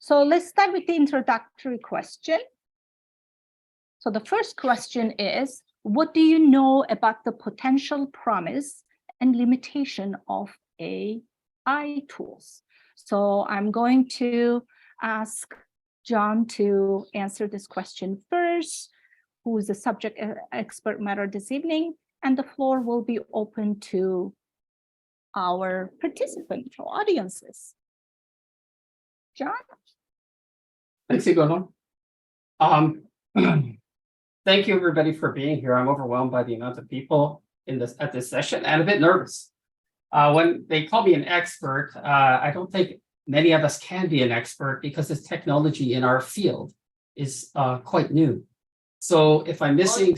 So let's start with the introductory question. So the first question is, what do you know about the potential promise and limitation of AI tools? So I'm going to ask John to answer this question first, who is the subject expert matter this evening, and the floor will be open to our participants or audiences. John? Thanks, Gonul. Thank you, everybody, for being here. I'm overwhelmed by the amount of people at this session and a bit nervous. When they call me an expert, I don't think many of us can be an expert because this technology in our field is quite new. So if I'm missing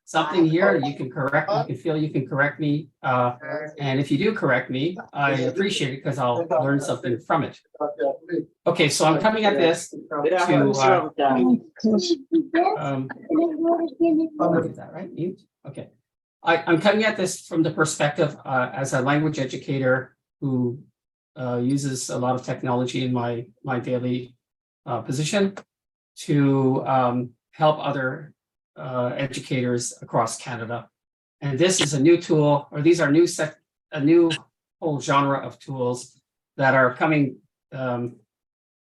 something here, you can correct me. You can correct me. And if you do correct me, I appreciate it because I'll learn something from it. Okay, so I'm coming at this to is that right? Mute? Okay. I'm coming at this from the perspective as a language educator who uses a lot of technology in my daily position to help other educators across Canada. And this is a new tool, or these are a new whole genre of tools that are coming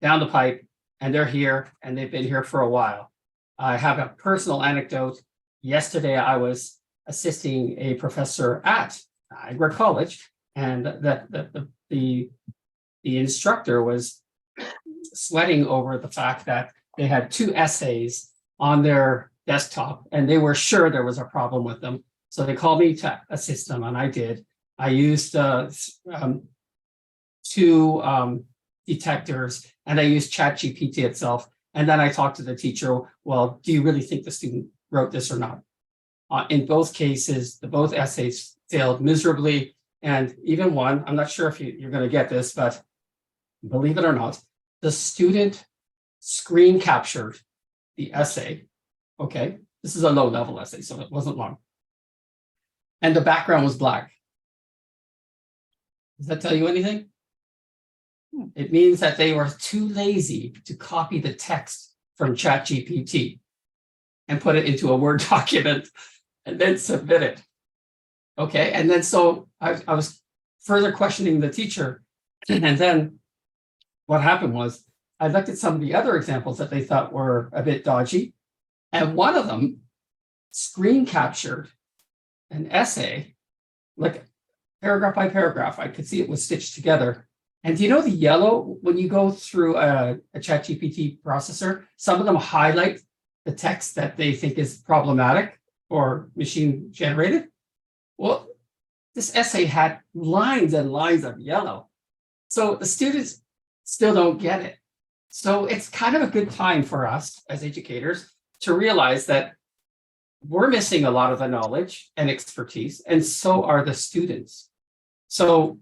down the pipe, and they're here, and they've been here for a while. I have a personal anecdote. Yesterday, I was assisting a professor at Niagara College, and the instructor was sweating over the fact that they had 2 essays on their desktop, and they were sure there was a problem with them. So they called me to assist them, and I did. I used 2 detectors, and I used ChatGPT itself. And then I talked to the teacher, well, do you really think the student wrote this or not? In both cases, both essays failed miserably. And even one, I'm not sure if you're going to get this, but believe it or not, the student screen captured the essay. Okay, this is a low-level essay, so it wasn't long. And the background was black. Does that tell you anything? It means that they were too lazy to copy the text from ChatGPT and put it into a Word document and then submit it. Okay, and then so I was further questioning the teacher, and then what happened was I looked at some of the other examples that they thought were a bit dodgy, and one of them screen captured an essay, like paragraph by paragraph. I could see it was stitched together. And do you know the yellow, when you go through a ChatGPT processor, some of them highlight the text that they think is problematic or machine generated? Well, this essay had lines and lines of yellow. So the students still don't get it. So it's kind of a good time for us as educators to realize that we're missing a lot of the knowledge and expertise, and so are the students. So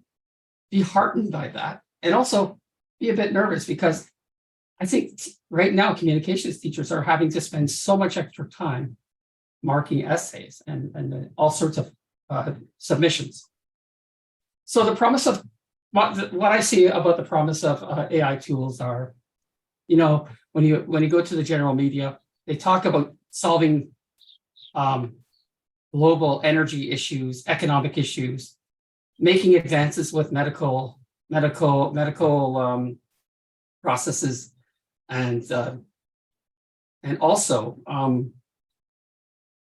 be heartened by that, and also be a bit nervous, because I think right now communications teachers are having to spend so much extra time marking essays and all sorts of submissions. So the promise of what I see about the promise of AI tools are, you know, when you go to the general media, they talk about solving global energy issues, economic issues, making advances with medical processes, and also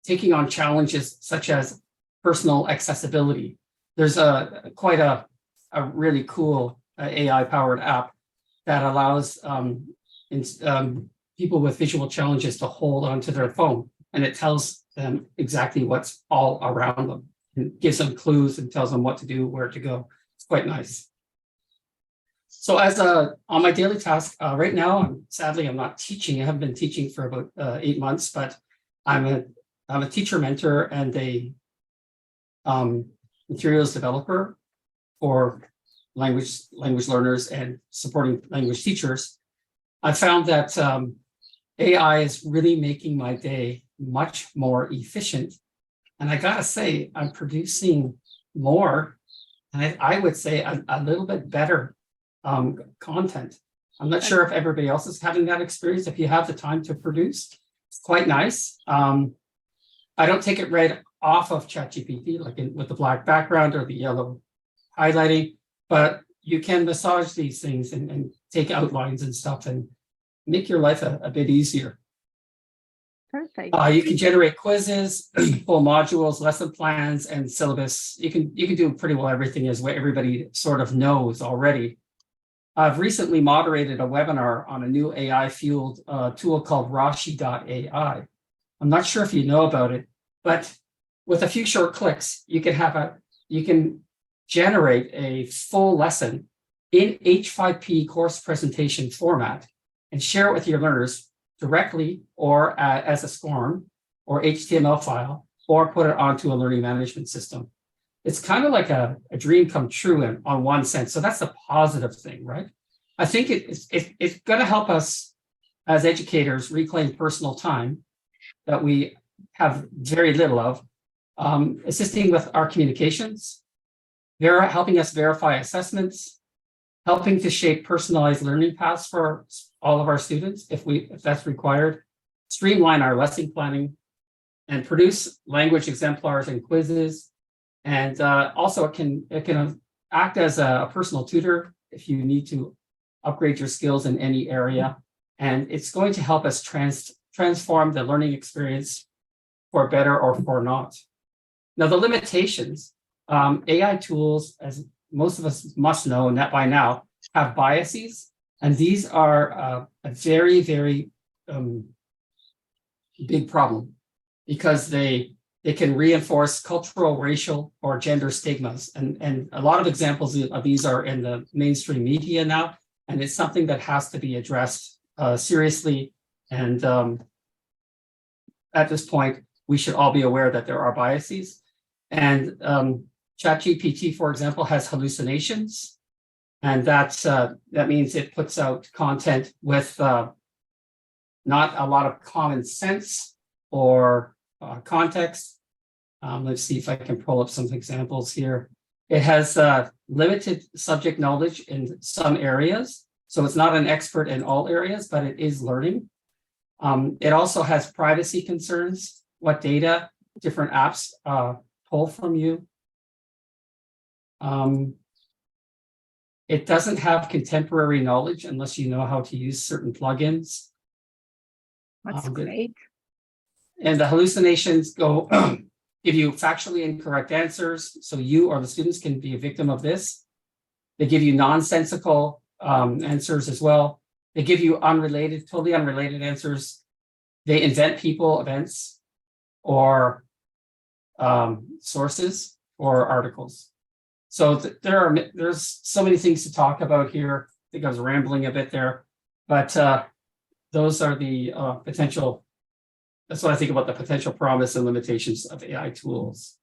taking on challenges such as personal accessibility. There's quite a really cool AI-powered app that allows people with visual challenges to hold onto their phone, and it tells them exactly what's all around them, and gives them clues and tells them what to do, where to go. It's quite nice. So as on my daily task right now, sadly I'm not teaching. I haven't been teaching for about 8 months, but I'm a teacher mentor and a materials developer for language learners and supporting language teachers. I found that AI is really making my day much more efficient. And I gotta say, I'm producing more, and I would say a little bit better content. I'm not sure if everybody else is having that experience. If you have the time to produce, it's quite nice. I don't take it right off of ChatGPT, like with the black background or the yellow highlighting, but you can massage these things and take outlines and stuff and make your life a bit easier. Perfect. You can generate quizzes, full modules, lesson plans, and syllabus. You can do pretty well everything as what everybody sort of knows already. I've recently moderated a webinar on a new AI-fueled tool called Rashi.ai. I'm not sure if you know about it, but with a few short clicks, you can generate a full lesson in H5P course presentation format and share it with your learners directly or as a SCORM or HTML file, or put it onto a learning management system. It's kind of like a dream come true on one sense. So that's a positive thing, right? I think it's going to help us as educators reclaim personal time that we have very little of, assisting with our communications, helping us verify assessments, helping to shape personalized learning paths for all of our students if that's required, streamline our lesson planning, and produce language exemplars and quizzes. And also it can act as a personal tutor if you need to upgrade your skills in any area. And it's going to help us transform the learning experience for better or for not. Now, the limitations, AI tools, as most of us must know that by now, have biases. And these are a very, very big problem because they can reinforce cultural, racial, or gender stigmas. And a lot of examples of these are in the mainstream media now. And it's something that has to be addressed seriously. And at this point, we should all be aware that there are biases. And ChatGPT, for example, has hallucinations. And that means it puts out content with not a lot of common sense or context. Let's see if I can pull up some examples here. It has limited subject knowledge in some areas. So it's not an expert in all areas, but it is learning. It also has privacy concerns, what data different apps pull from you. It doesn't have contemporary knowledge unless you know how to use certain plugins. That's great. And the hallucinations give you factually incorrect answers, so you or the students can be a victim of this. They give you nonsensical answers as well. They give you totally unrelated answers. They invent people, events, or sources or articles. So there's so many things to talk about here. I think I was rambling a bit there, but those are the potential. That's what I think about the potential promise and limitations of AI tools.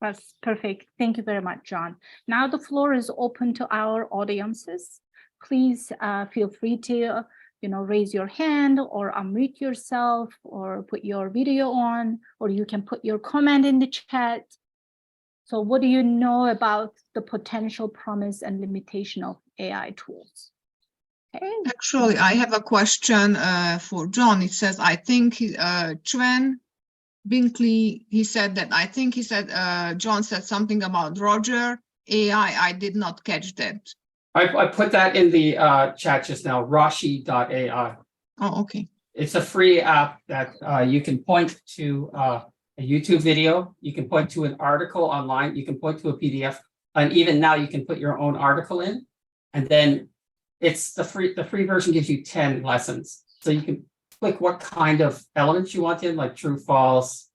That's perfect. Thank you very much, John. Now the floor is open to our audiences. Please feel free to raise your hand or unmute yourself or put your video on, or you can put your comment in the chat. So what do you know about the potential promise and limitation of AI tools? Okay. Actually, I have a question for John. It says, I think Chuen Binkley, John said something about Roger AI. I did not catch that. I put that in the chat just now, Rashi.ai. Oh, okay. It's a free app that you can point to a YouTube video, you can point to an article online, you can point to a PDF, and even now you can put your own article in, and then it's the free version gives you 10 lessons. So you can click what kind of elements you want in, like true, false,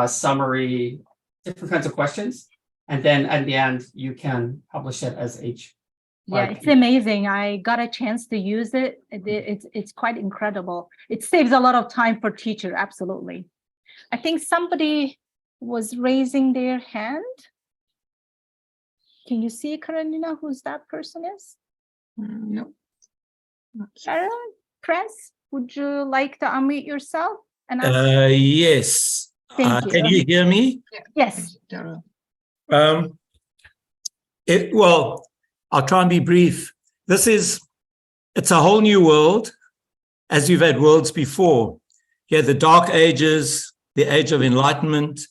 summary, different kinds of questions, and then at the end you can publish it as H. Yeah, it's amazing. I got a chance to use it. It's quite incredible. It saves a lot of time for teacher. Absolutely. I think somebody was raising their hand. Can you see, Karolina, who's that person is? No. Press, would you like to unmute yourself? And yes. Thank you. Can you hear me? Yes. Well, I'll try and be brief. This is it's a whole new world, as you've had worlds before. You had the Dark Ages, the Age of Enlightenment.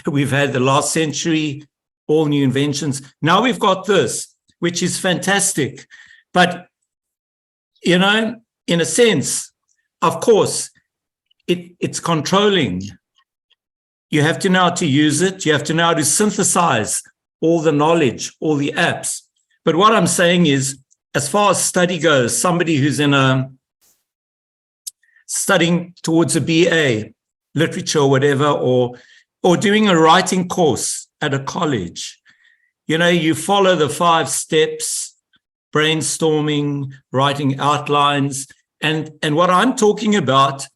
We've had the last century, all new inventions. Now we've got this, which is fantastic. But, you know, in a sense, of course, it's controlling. You have to know how to use it. You have to know how to synthesize all the knowledge, all the apps. But what I'm saying is, as far as study goes, somebody who's studying towards a BA, literature or whatever, or doing a writing course at a college, you know, you follow the 5 steps, brainstorming, writing outlines. And what I'm talking about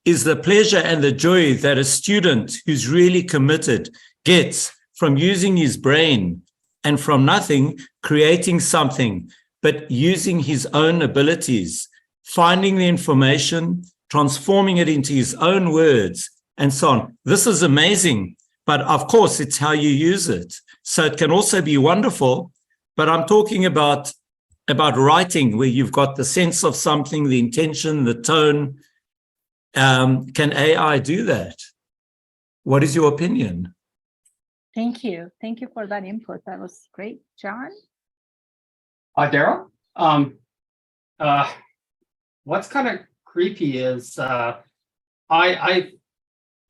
is the pleasure and the joy that a student who's really committed gets from using his brain and from nothing, creating something, but using his own abilities, finding the information, transforming it into his own words, and so on. This is amazing, but of course, it's how you use it. So it can also be wonderful, but I'm talking about writing, where you've got the sense of something, the intention, the tone. Can AI do that? What is your opinion? Thank you. Thank you for that input. That was great. John? Daryl, what's kind of creepy is I'm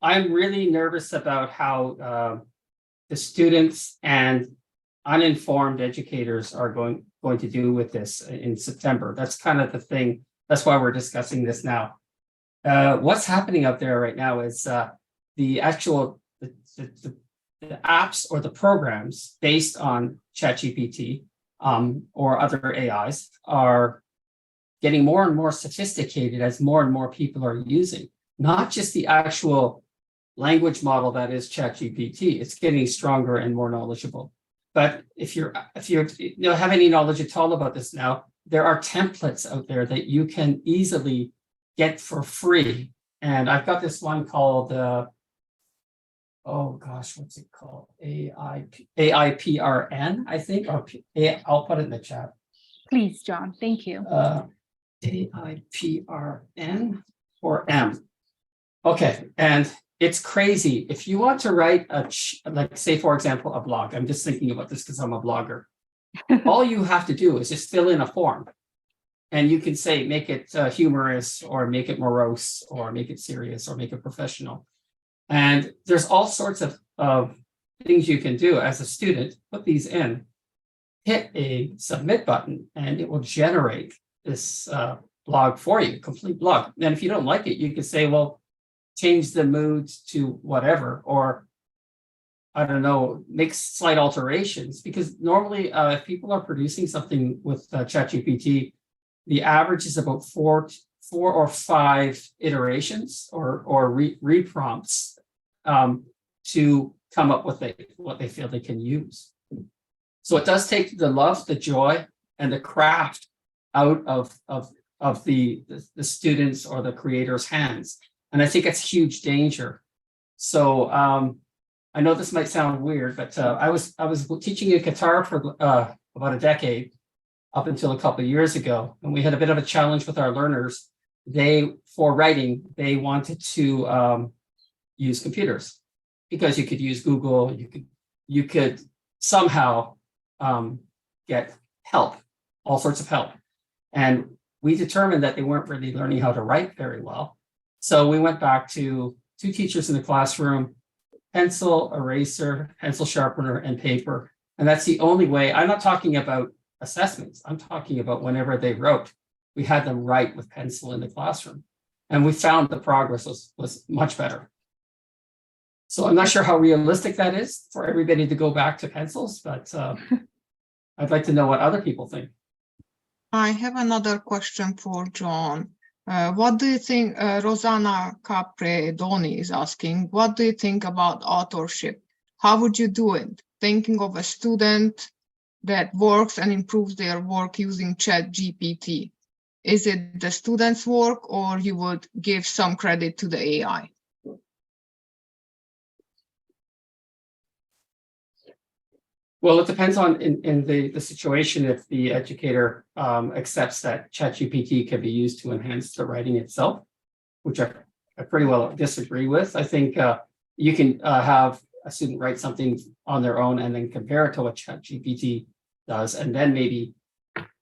really nervous about how the students and uninformed educators are going to do with this in September. That's kind of the thing. That's why we're discussing this now. What's happening out there right now is the actual the apps or the programs based on ChatGPT or other AIs are getting more and more sophisticated as more and more people are using, not just the actual language model that is ChatGPT. It's getting stronger and more knowledgeable. But if you have any knowledge at all about this now, there are templates out there that you can easily get for free. And I've got this one called what's it called? AIPRN, I think, or I'll put it in the chat. Please, John. Thank you. AIPRN or M. Okay, and it's crazy. If you want to write like say, for example, a blog, I'm just thinking about this because I'm a blogger. All you have to do is just fill in a form. And you can say, make it humorous, or make it morose, or make it serious, or make it professional. And there's all sorts of things you can do as a student. Put these in, hit a submit button, and it will generate this blog for you, complete blog. And if you don't like it, you can say, well, change the mood to whatever, or I don't know, make slight alterations. Because normally, if people are producing something with ChatGPT, the average is about four or five iterations or reprompts to come up with what they feel they can use. So it does take the love, the joy, and the craft out of the students or the creators' hands. And I think it's huge danger. So I know this might sound weird, but I was teaching guitar for about a decade, up until a couple of years ago, and we had a bit of a challenge with our learners. For writing, they wanted to use computers because you could use Google. You could somehow get help, all sorts of help, and we determined that they weren't really learning how to write very well. So we went back to 2 teachers in the classroom, pencil, eraser, pencil sharpener, and paper, and that's the only way. I'm not talking about assessments. I'm talking about whenever they wrote, we had them write with pencil in the classroom, and we found the progress was much better. So I'm not sure how realistic that is for everybody to go back to pencils, but I'd like to know what other people think. I have another question for John. What do you think, Rosanna Capre-Doni is asking, what do you think about authorship? How would you do it? Thinking of a student that works and improves their work using ChatGPT. Is it the student's work, or you would give some credit to the AI? Well, it depends on in the situation if the educator accepts that ChatGPT can be used to enhance the writing itself, which I pretty well disagree with. I think you can have a student write something on their own and then compare it to what ChatGPT does, and then maybe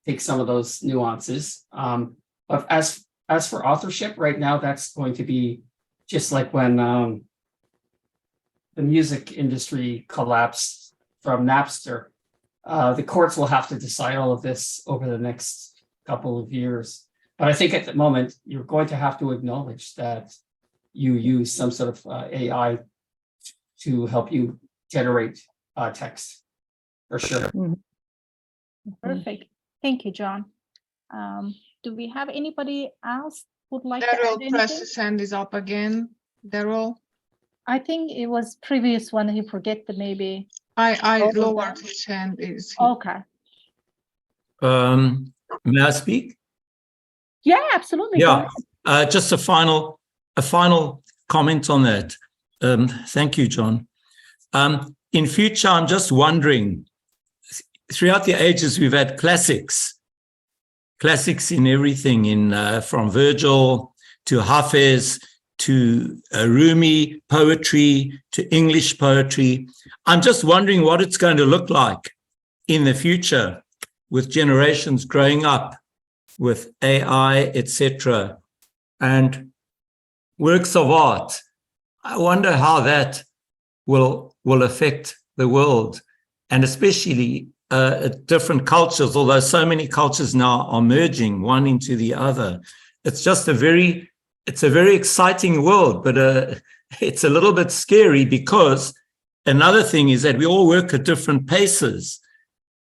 take some of those nuances. But as for authorship, right now, that's going to be just like when the music industry collapsed from Napster. The courts will have to decide all of this over the next couple of years. But I think at the moment, you're going to have to acknowledge that you use some sort of AI to help you generate text, for sure. Perfect. Thank you, John. Do we have anybody else who'd like to add Daryl anything? press his hand is up again. Daryl, I think it was previous one. He forget the maybe. I Oh, lowered his hand. Okay. May I speak? Yeah, absolutely. Go Yeah, ahead. just a final comment on that. Thank you, John. In future, I'm just wondering, throughout the ages, we've had classics in everything, from Virgil to Hafez to Rumi poetry to English poetry. I'm just wondering what it's going to look like in the future with generations growing up with AI, etc., and works of art. I wonder how that will affect the world, and especially different cultures, although so many cultures now are merging one into the other. It's just a very exciting world, but it's a little bit scary, because another thing is that we all work at different paces.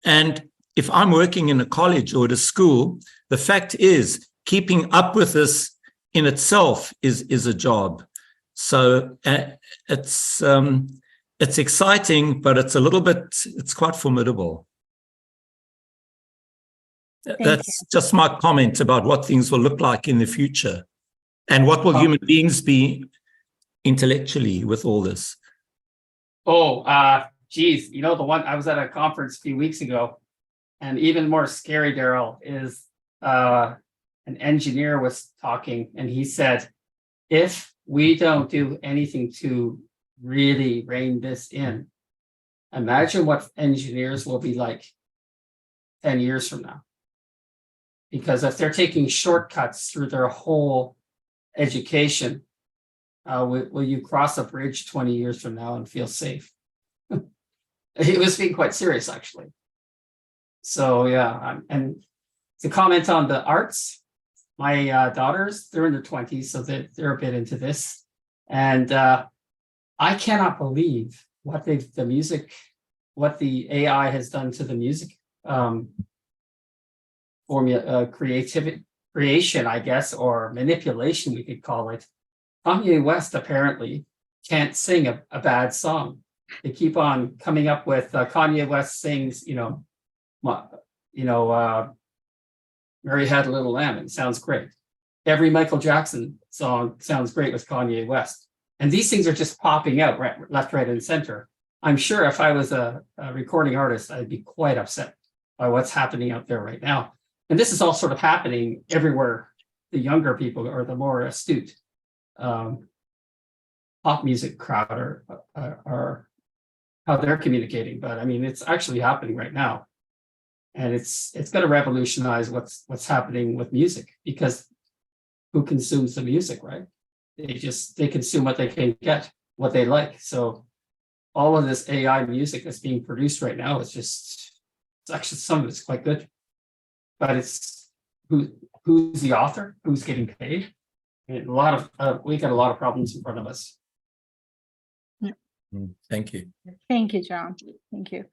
And if I'm working in a college or at a school, the fact is keeping up with this in itself is a job. So it's exciting, but it's quite formidable. That's just my comment about what things will look like in the future, and what will human beings be intellectually with all this. Geez, the one, I was at a conference a few weeks ago, and even more scary, Daryl, is an engineer was talking, and he said, if we don't do anything to really rein this in, imagine what engineers will be like 10 years from now. Because if they're taking shortcuts through their whole education, will you cross a bridge 20 years from now and feel safe? It was being quite serious, actually. So yeah, and to comment on the arts, my daughters, they're in their 20s, so they're a bit into this. And I cannot believe what the AI has done to the music creation, I guess, or manipulation, we could call it. Kanye West apparently can't sing a bad song. They keep on coming up with Kanye West sings, Mary Had a Little Lamb, and it sounds great. Every Michael Jackson song sounds great with Kanye West. And these things are just popping out left, right, and center. I'm sure if I was a recording artist, I'd be quite upset by what's happening out there right now. And this is all sort of happening everywhere. The younger people or the more astute pop music crowd are how they're communicating. But I mean, it's actually happening right now. And it's going to revolutionize what's happening with music, because who consumes the music, right? They consume what they can get, what they like. So all of this AI music that's being produced right now it's actually, some of it's quite good, but it's who's the author, who's getting paid. And we got a lot of problems in front of us. Thank you. Thank you, John. Thank you.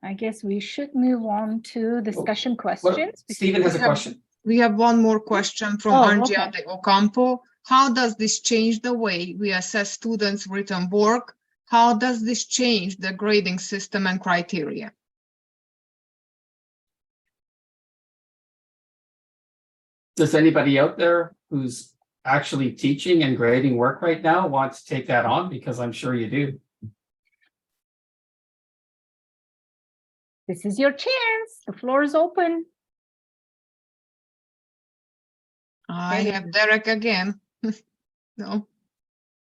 I guess we should move on to discussion questions. Stephen has a question. We have one more question from Angia de Ocampo. How does this change the way we assess students' written work? How does this change the grading system and criteria? Does anybody out there who's actually teaching and grading work right now want to take that on? Because I'm sure you do. This is your chance. The floor is open. I have Derek again. No.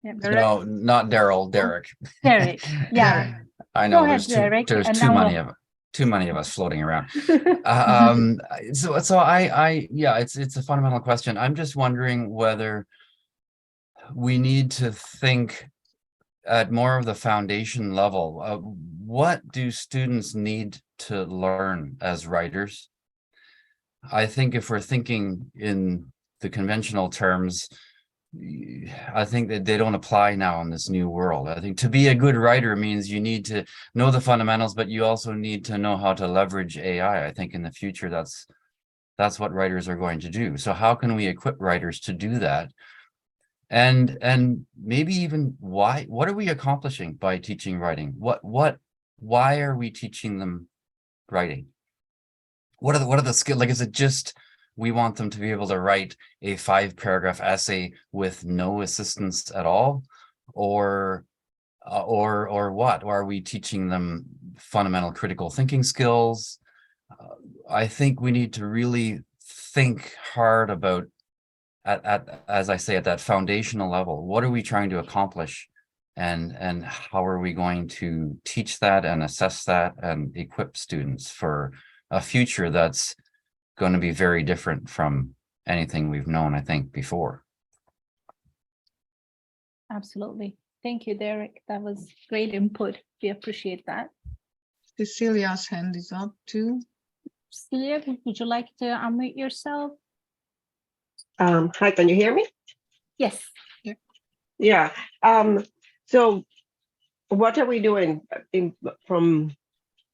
Yeah. Derek? No, not Daryl, Derek. Derek, yeah. I Go know ahead, there's Derek, there's and too now many we'll- of too many of us floating around. Mhm. So I yeah, it's a fundamental question. I'm just wondering whether we need to think at more of the foundation level. What do students need to learn as writers? I think if we're thinking in the conventional terms, I think that they don't apply now in this new world. I think to be a good writer means you need to know the fundamentals, but you also need to know how to leverage AI. I think in the future, that's what writers are going to do. So how can we equip writers to do that? And maybe even what are we accomplishing by teaching writing? Why are we teaching them writing? What are the skills? Like, is it just we want them to be able to write a 5-paragraph essay with no assistance at all, or what? Or are we teaching them fundamental critical thinking skills? I think we need to really think hard about as I say, at that foundational level, what are we trying to accomplish, and how are we going to teach that and assess that and equip students for a future that's going to be very different from anything we've known, I think, before. Absolutely. Thank you, Derek. That was great input. We appreciate that. Cecilia's hand is up too. Celia, would you like to unmute yourself? Hi, can you hear me? Yes. Yeah. So what are we doing in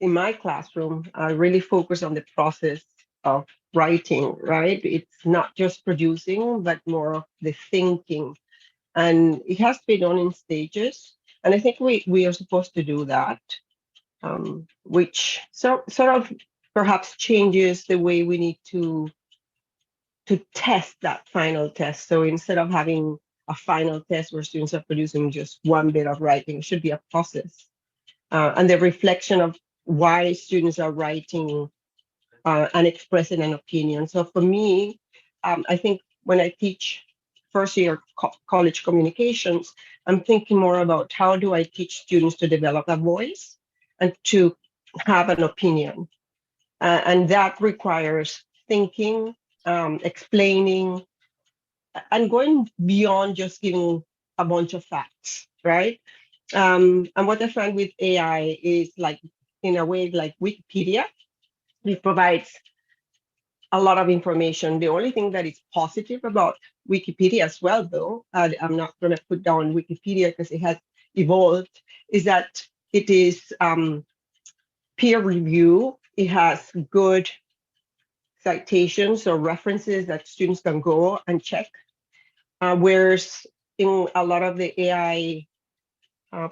my classroom? I really focus on the process of writing, right? It's not just producing, but more of the thinking. And it has to be done in stages. And I think we are supposed to do that, which sort of perhaps changes the way we need to test that final test. So instead of having a final test where students are producing just one bit of writing, it should be a process. And the reflection of why students are writing and expressing an opinion. So for me, I think when I teach first year college communications, I'm thinking more about how do I teach students to develop a voice and to have an opinion. And that requires thinking, explaining, and going beyond just giving a bunch of facts, right? And what I find with AI is, like, in a way, like Wikipedia. It provides a lot of information. The only thing that is positive about Wikipedia as well, though, I'm not going to put down Wikipedia because it has evolved, is that it is peer review. It has good citations or references that students can go and check. Whereas in a lot of the AI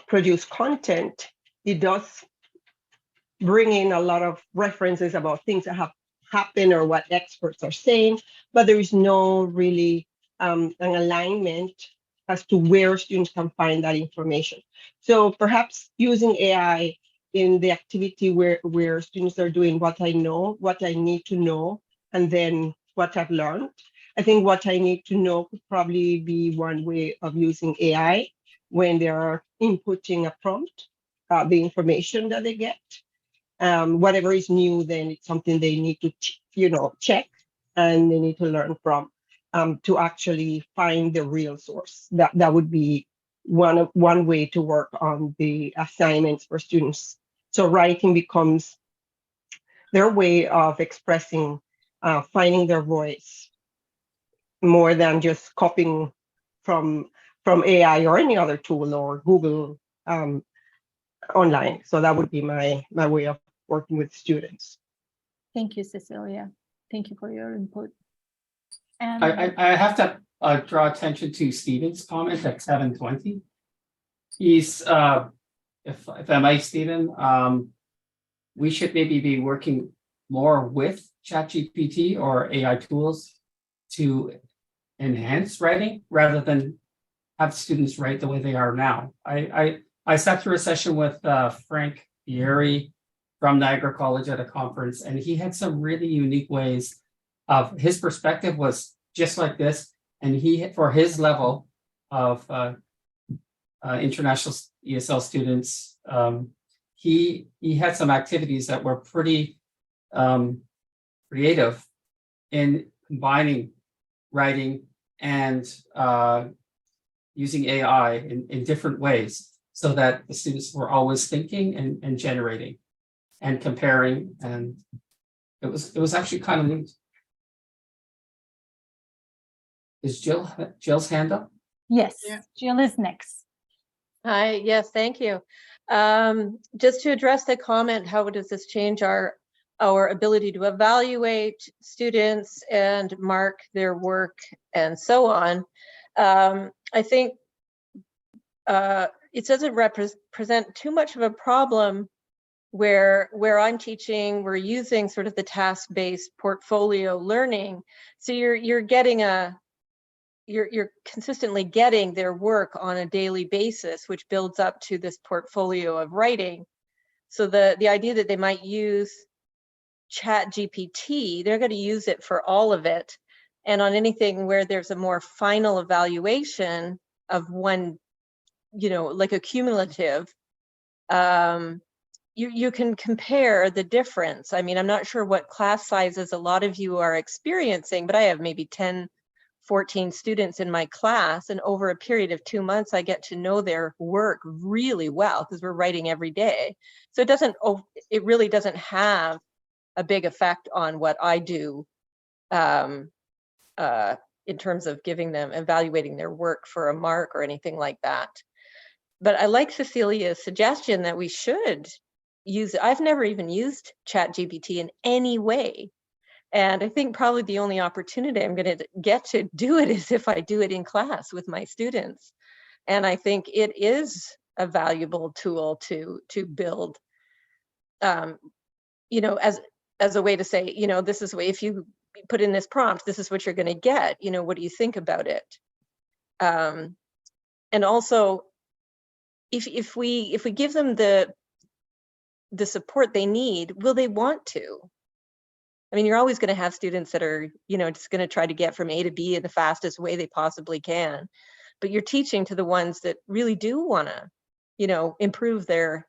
produced content, it does bring in a lot of references about things that have happened or what experts are saying, but there is no really an alignment as to where students can find that information. So perhaps using AI in the activity where students are doing what I know, what I need to know, and then what I've learned. I think what I need to know could probably be one way of using AI when they are inputting a prompt, the information that they get. Whatever is new, then it's something they need to, check, and they need to learn from to actually find the real source. That would be one way to work on the assignments for students. So writing becomes their way of expressing, finding their voice, more than just copying from AI or any other tool or Google online. So that would be my way of working with students. Thank you, Cecilia. Thank you for your input. And I have to draw attention to Stephen's comment at 7:20. He's, if I might, Stephen, we should maybe be working more with ChatGPT or AI tools to enhance writing rather than have students write the way they are now. I sat through a session with Frank Vieri from Niagara College at a conference, and he had some really unique ways of his perspective was just like this. And he, for his level of international ESL students, he had some activities that were pretty creative in combining writing and using AI in different ways, so that the students were always thinking and generating and comparing, and it was actually kind of neat. Is Jill's hand up? Yes, Yeah. Jill is next. Hi, yes, thank you. Just to address the comment, how does this change our ability to evaluate students and mark their work and so on? I think it doesn't represent too much of a problem where I'm teaching, we're using sort of the task-based portfolio learning. So you're getting you're consistently getting their work on a daily basis, which builds up to this portfolio of writing. So the idea that they might use ChatGPT, they're going to use it for all of it. And on anything where there's a more final evaluation of one, like a cumulative, you can compare the difference. I mean, I'm not sure what class sizes a lot of you are experiencing, but I have maybe 10, 14 students in my class, and over a period of 2 months, I get to know their work really well because we're writing every day. So it really doesn't have a big effect on what I do in terms of evaluating their work for a mark or anything like that. But I like Cecilia's suggestion that we should use it. I've never even used ChatGPT in any way. And I think probably the only opportunity I'm going to get to do it is if I do it in class with my students. And I think it is a valuable tool to build, as a way to say, this is the way, if you put in this prompt, this is what you're going to get. What do you think about it? And also, if we give them the support they need, will they want to? I mean, you're always going to have students that are, just going to try to get from A to B in the fastest way they possibly can. But you're teaching to the ones that really do want to, improve their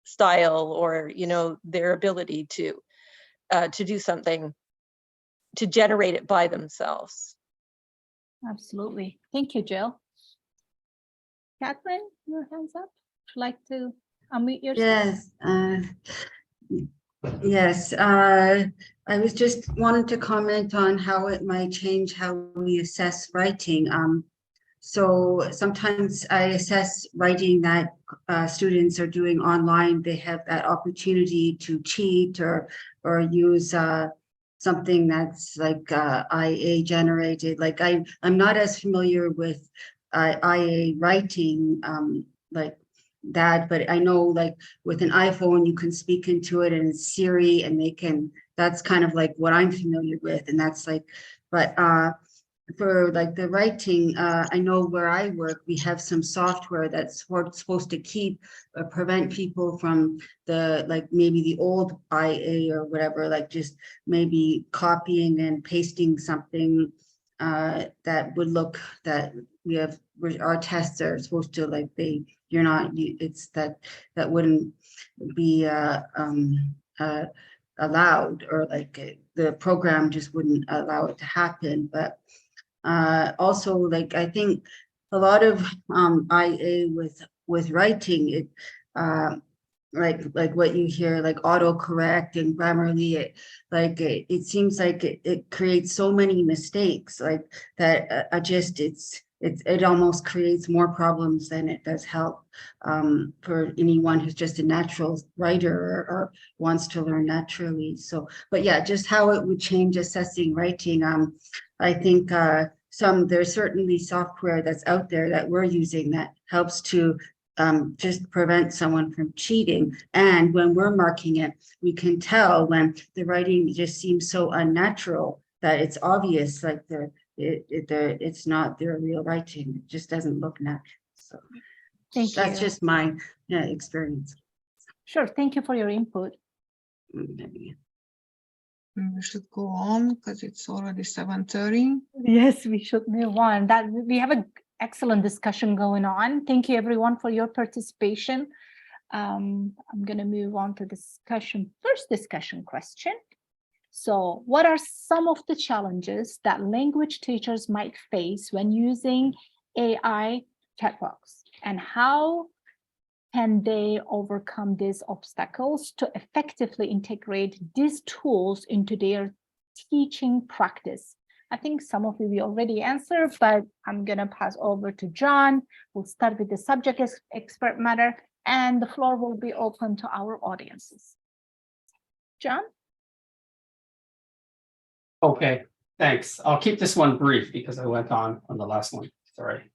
style or, their ability to do something, to generate it by themselves. Absolutely. Thank you, Jill. Catherine, your hands up. Would you like to unmute yourself? Yes. I was just wanting to comment on how it might change how we assess writing. So sometimes I assess writing that students are doing online. They have that opportunity to cheat or use something that's like IA generated. Like I'm not as familiar with IA writing like that, but I know like with an iPhone you can speak into it and it's Siri and they can, that's kind of like what I'm familiar with, and that's like, but for like the writing, I know where I work we have some software that's supposed to keep prevent people from the like maybe the old IA or whatever, like just maybe copying and pasting something that would look that we have, our tests are supposed to like you're not, it's that wouldn't be allowed, or like the program just wouldn't allow it to happen. But also like I think a lot of IA with writing, it like what you hear, like autocorrect and Grammarly, it seems like it creates so many mistakes like that. It almost creates more problems than it does help for anyone who's just a natural writer or wants to learn naturally. So, but yeah, just how it would change assessing writing. I think there's certainly software that's out there that we're using that helps to just prevent someone from cheating. And when we're marking it, we can tell when the writing just seems so unnatural that it's obvious, like it's not their real writing. It just doesn't look natural. So Thank that's you. just my experience. Sure. Thank you for your input. maybe. We should go on because it's already 7:30. Yes, we should move on. That we have an excellent discussion going on. Thank you everyone for your participation. I'm going to move on to discussion. First discussion question. So what are some of the challenges that language teachers might face when using AI chatbots, and how can they overcome these obstacles to effectively integrate these tools into their teaching practice? I think some of you already answered, but I'm going to pass over to John. We'll start with the subject expert matter, and the floor will be open to our audiences. John? Okay, thanks. I'll keep this one brief because I went on the last one. Sorry.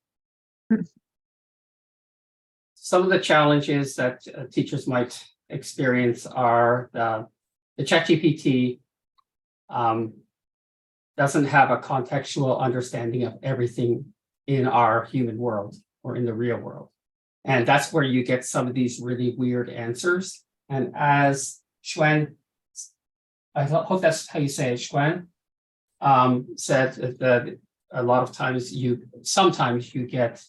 Some of the challenges that teachers might experience are the ChatGPT doesn't have a contextual understanding of everything in our human world or in the real world. And that's where you get some of these really weird answers. And as Xuan, I hope that's how you say it, Xuan, said that a lot of times sometimes you get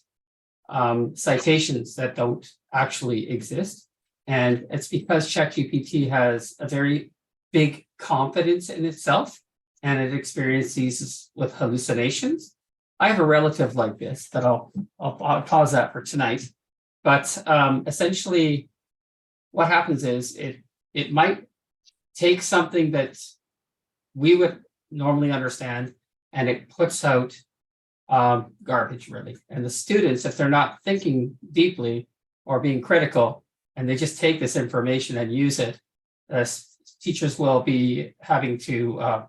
citations that don't actually exist. And it's because ChatGPT has a very big confidence in itself, and it experiences these with hallucinations. I have a relative like this that I'll pause that for tonight. But essentially, what happens is it might take something that we would normally understand, and it puts out garbage, really. And the students, if they're not thinking deeply or being critical, and they just take this information and use it, teachers will be having to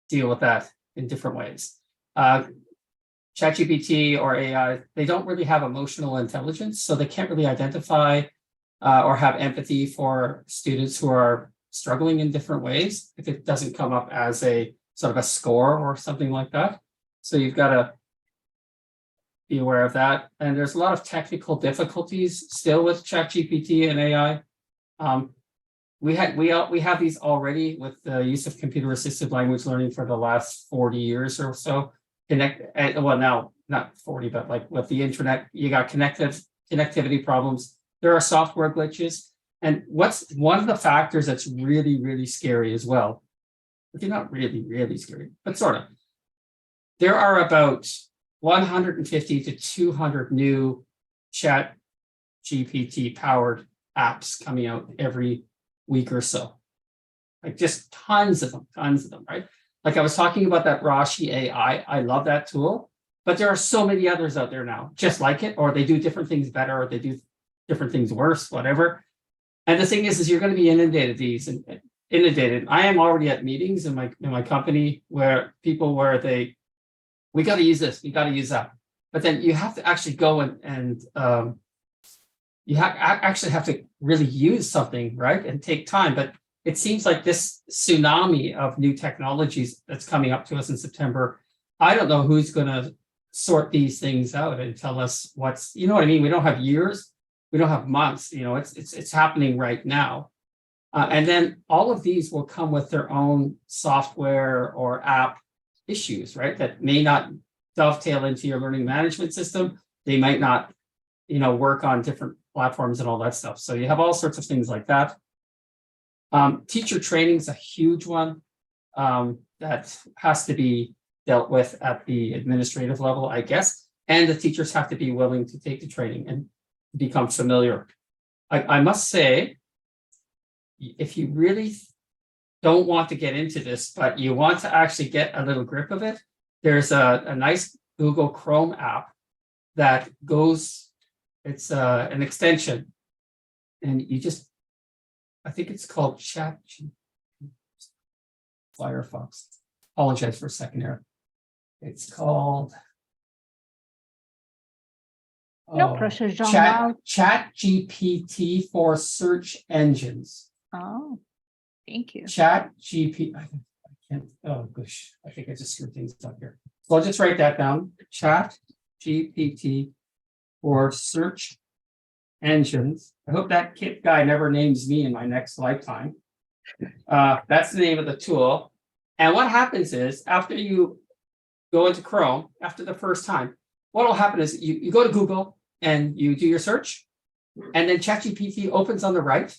deal with that in different ways. ChatGPT or AI, they don't really have emotional intelligence, so they can't really identify or have empathy for students who are struggling in different ways if it doesn't come up as a sort of a score or something like that. So you've got to be aware of that. And there's a lot of technical difficulties still with ChatGPT and AI. We have these already with the use of computer-assisted language learning for the last 40 years or so. Well, now not 40, but like with the internet, you got connectivity problems. There are software glitches. And what's one of the factors that's really, really scary as well, but they're not really, really scary, but sort of. There are about 150 to 200 new ChatGPT powered apps coming out every week or so. Like just tons of them, right? Like I was talking about that Rashi AI. I love that tool, but there are so many others out there now, just like it, or they do different things better, or they do different things worse, whatever. And the thing is you're going to be inundated inundated. I am already at meetings in my company where we got to use this, we got to use that. But then you have to actually go and you actually have to really use something, right? And take time. But it seems like this tsunami of new technologies that's coming up to us in September, I don't know who's going to sort these things out and tell us what's, you know what I mean? We don't have years, we don't have months, it's happening right now. And then all of these will come with their own software or app issues, right? That may not dovetail into your learning management system. They might not, work on different platforms and all that stuff. So you have all sorts of things like that. Teacher training is a huge one that has to be dealt with at the administrative level, I guess. And the teachers have to be willing to take the training and become familiar. I must say, if you really don't want to get into this, but you want to actually get a little grip of it, there's a nice Google Chrome app that goes, it's an extension, and I think it's called Firefox. Apologize for a second here. It's called No pressure, Jean. ChatGPT for search engines. Oh, thank you. ChatGPT. I can't. Oh gosh, I think I just screwed things up here. So I'll just write that down. ChatGPT for search engines. I hope that kid guy never names me in my next lifetime. That's the name of the tool. And what happens is after you go into Chrome, after the first time, what will happen is you go to Google and you do your search, and then ChatGPT opens on the right,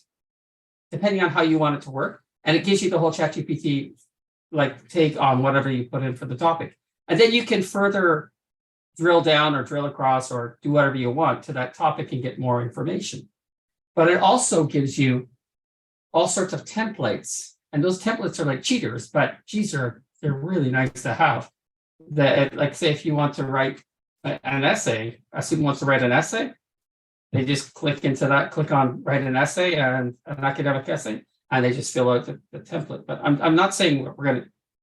depending on how you want it to work. And it gives you the whole ChatGPT like take on whatever you put in for the topic. And then you can further drill down or drill across or do whatever you want to that topic and get more information. But it also gives you all sorts of templates. And those templates are like cheaters, but geez, they're really nice to have. That, like, say, if you want to write an essay, a student wants to write an essay, they just click into that, click on write an essay and an academic essay, and they just fill out the template. But I'm not saying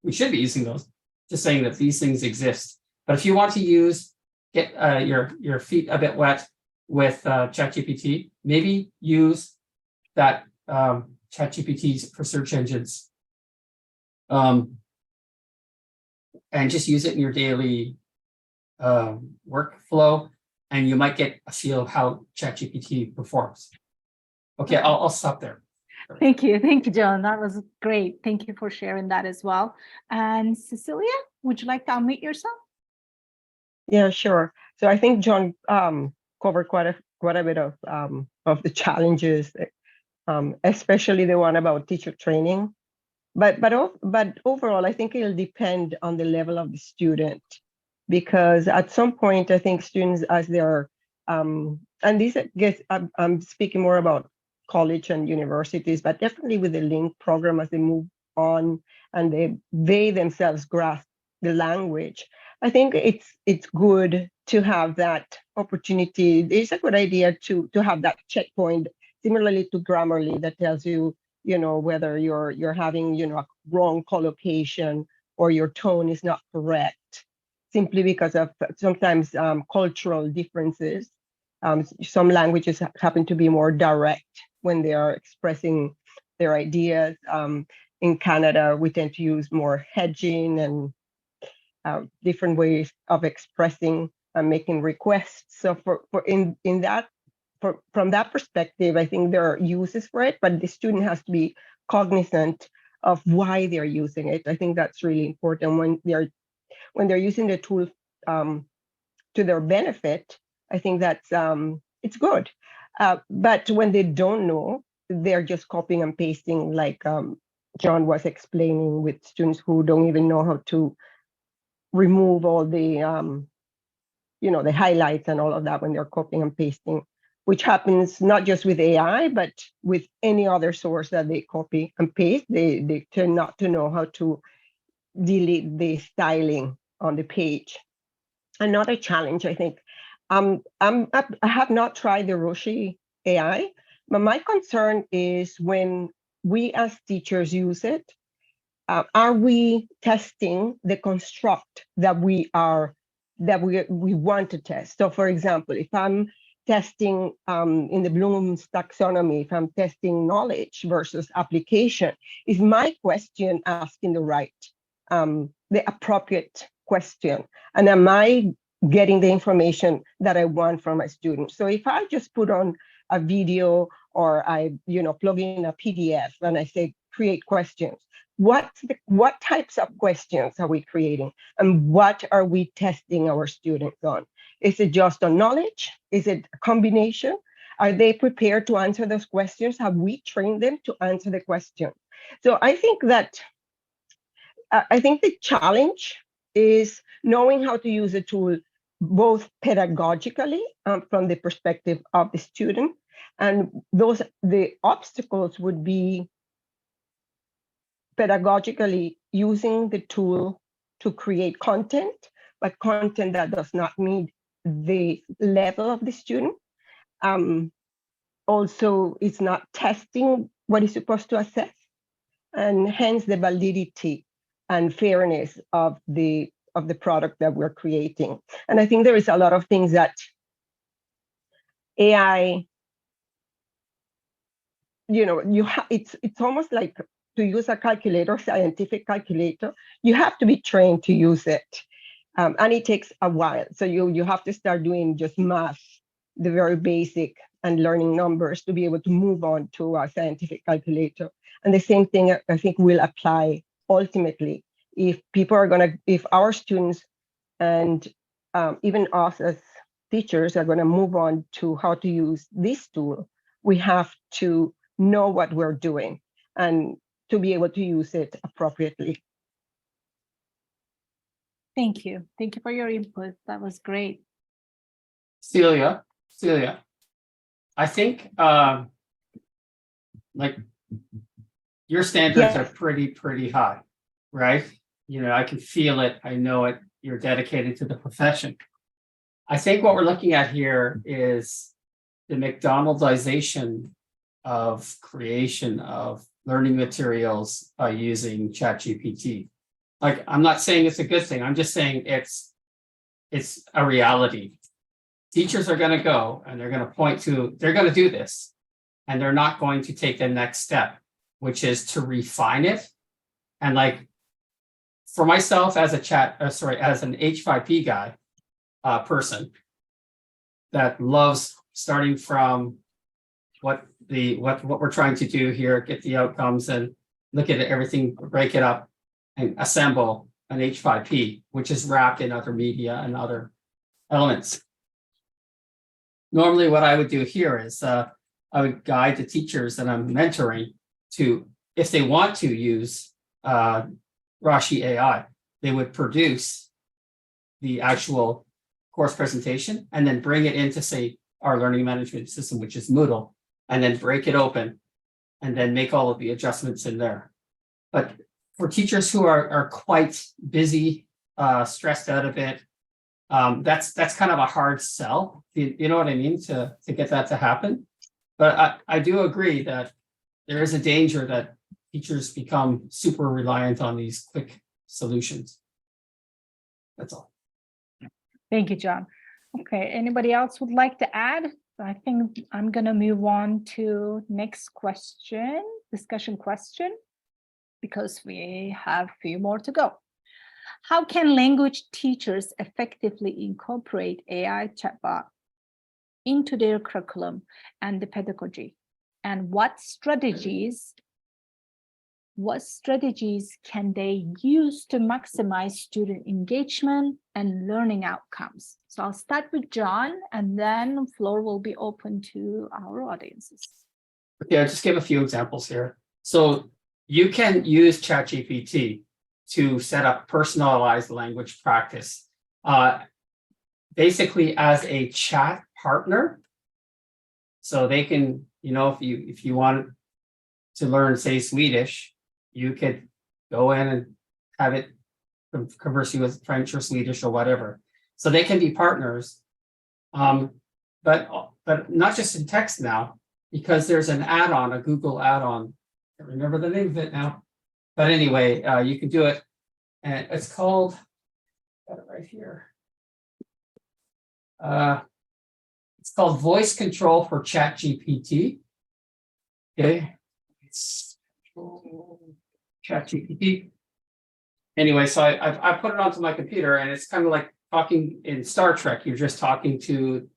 we should be using those, just saying that these things exist. But if you want to get your feet a bit wet with ChatGPT, maybe use that ChatGPT for search engines, and just use it in your daily workflow, and you might get a feel of how ChatGPT performs. Okay, I'll stop there. Thank you, John. That was great. Thank you for sharing that as well. And Cecilia, would you like to unmute yourself? Yeah, sure. So I think John covered quite a bit of the challenges, especially the one about teacher training. But overall, I think it'll depend on the level of the student, because at some point, I think students, as they're and these, I guess, I'm speaking more about college and universities, but definitely with the LINK program, as they move on and they themselves grasp the language, I think it's good to have that opportunity. It's a good idea to have that checkpoint, similarly to Grammarly, that tells you, whether you're having, a wrong collocation or your tone is not correct, simply because of sometimes cultural differences. Some languages happen to be more direct when they are expressing their ideas. In Canada, we tend to use more hedging and different ways of expressing and making requests. So from that perspective, I think there are uses for it, but the student has to be cognizant of why they're using it. I think that's really important when they're using the tool to their benefit. I think that's it's good. But when they don't know, they're just copying and pasting, like John was explaining, with students who don't even know how to remove all the the highlights and all of that when they're copying and pasting, which happens not just with AI, but with any other source that they copy and paste. They tend not to know how to delete the styling on the page. Another challenge, I think, I have not tried the Roshi AI, but my concern is when we as teachers use it, are we testing the construct that we want to test? So, for example, if I'm testing in the Bloom's taxonomy, if I'm testing knowledge versus application, is my question asking the appropriate question? And am I getting the information that I want from my students? So if I just put on a video or I plug in a PDF and I say create questions, what types of questions are we creating, and what are we testing our students on? Is it just on knowledge? Is it a combination? Are they prepared to answer those questions? Have we trained them to answer the question? So I think the challenge is knowing how to use a tool both pedagogically from the perspective of the student, and the obstacles would be pedagogically using the tool to create content, but content that does not meet the level of the student. Also, it's not testing what it's supposed to assess, and hence the validity and fairness of the product that we're creating. And I think there is a lot of things that AI, it's almost like, to use a calculator, scientific calculator, you have to be trained to use it. And it takes a while. So you have to start doing just math the very basic and learning numbers to be able to move on to a scientific calculator. And the same thing I think will apply ultimately if if our students and even us as teachers are going to move on to how to use this tool, we have to know what we're doing and to be able to use it appropriately. Thank you. Thank you for your input. That was great. Celia, I think like your standards are pretty high, right? You know, I can feel it. I know it. You're dedicated to the profession. I think what we're looking at here is the McDonaldization of creation of learning materials by using ChatGPT. Like, I'm not saying it's a good thing. I'm just saying it's a reality. Teachers are going to go and they're going to do this, and they're not going to take the next step, which is to refine it. And like, for myself as as an H5P guy, person that loves starting from what we're trying to do here, get the outcomes and look at everything, break it up and assemble an H5P, which is wrapped in other media and other elements. Normally what I would do here is I would guide the teachers that I'm mentoring to, if they want to use Rashi AI, they would produce the actual course presentation and then bring it into, say, our learning management system, which is Moodle, and then break it open and then make all of the adjustments in there. But for teachers who are quite busy, stressed out a bit, that's kind of a hard sell. You know what I mean, to get that to happen. But I do agree that there is a danger that teachers become super reliant on these quick solutions. That's all. Thank you, John. Okay, anybody else would like to add? I think I'm going to move on to next question, discussion question, because we have a few more to go. How can language teachers effectively incorporate AI chatbot into their curriculum and the pedagogy? And what strategies can they use to maximize student engagement and learning outcomes? So I'll start with John, and then the floor will be open to our audiences. Okay, I'll just give a few examples here. So you can use ChatGPT to set up personalized language practice, basically as a chat partner. So they can, you know, if you want to learn, say, Swedish, you could go in and have it converse you with French or Swedish or whatever. So they can be partners, but not just in text now, because there's an add-on, a Google add-on. I can't remember the name of it now, but anyway, you can do it, and it's called. Got it right here. It's called Voice Control for ChatGPT. Okay, it's ChatGPT. Anyway, so I put it onto my computer, and it's kind of like talking in Star Trek. You're just talking to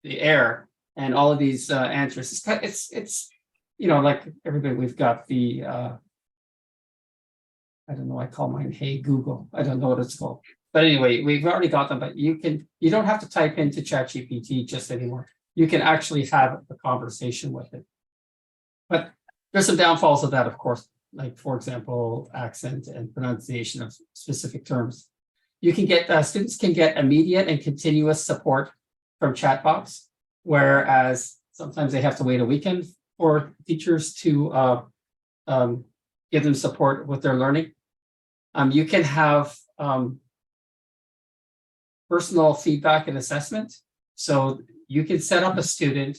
the air, and all of these answers. It's you know, like everybody. We've got the I don't know. I call mine Hey Google. I don't know what it's called, but anyway, we've already got them. But you don't have to type into ChatGPT just anymore. You can actually have a conversation with it. But there's some downfalls of that, of course. Like, for example, accent and pronunciation of specific terms. You can get, students can get immediate and continuous support from chatbots, whereas sometimes they have to wait a weekend for teachers to give them support with their learning. You can have personal feedback and assessment. So you can set up a student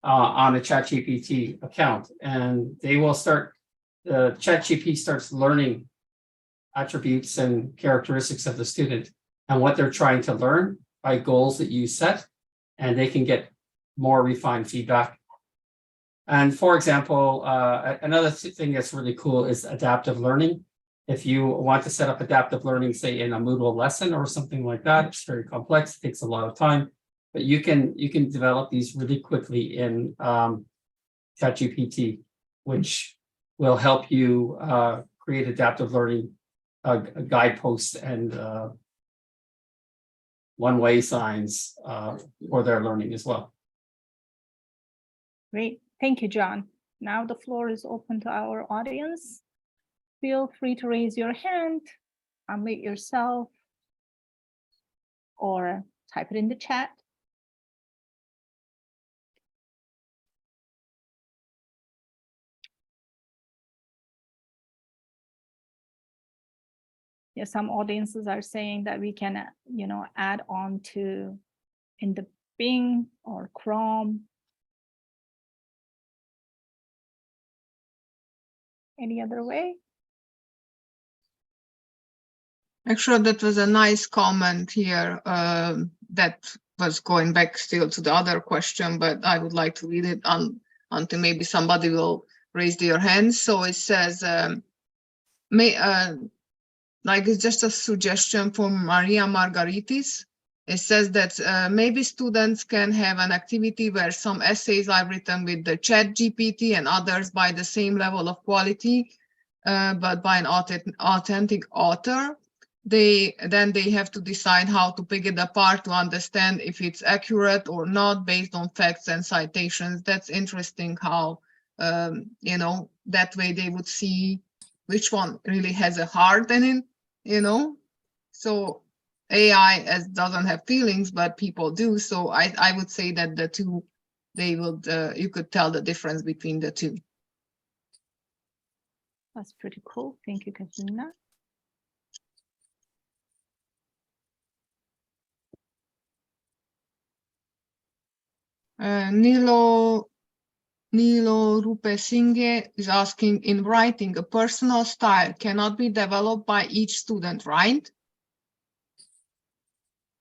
on a ChatGPT account, and they will start, ChatGPT starts learning attributes and characteristics of the student and what they're trying to learn by goals that you set, and they can get more refined feedback. And for example, another thing that's really cool is adaptive learning. If you want to set up adaptive learning, say in a Moodle lesson or something like that, it's very complex, it takes a lot of time. but you can develop these really quickly in ChatGPT, which will help you create adaptive learning guideposts and one-way signs for their learning as well. Great. Thank you, John. Now the floor is open to our audience. Feel free to raise your hand, unmute yourself, or type it in the chat. Yeah, some audiences are saying that we can, add on to in the Bing or Chrome. Any other way? Actually, that was a nice comment here that was going back still to the other question, but I would like to read it until maybe somebody will raise their hands. So it says, like it's just a suggestion from Maria Margaritis. It says that maybe students can have an activity where some essays are written with the ChatGPT and others by the same level of quality, but by an authentic author. Then they have to decide how to pick it apart to understand if it's accurate or not based on facts and citations. That's interesting how, that way they would see which one really has a heart in it, So AI doesn't have feelings, but people do. So I would say that the two, you could tell the difference between the two. That's pretty cool. Thank you, Karolina. Nilo Rupesinghe is asking, in writing, a personal style cannot be developed by each student, right?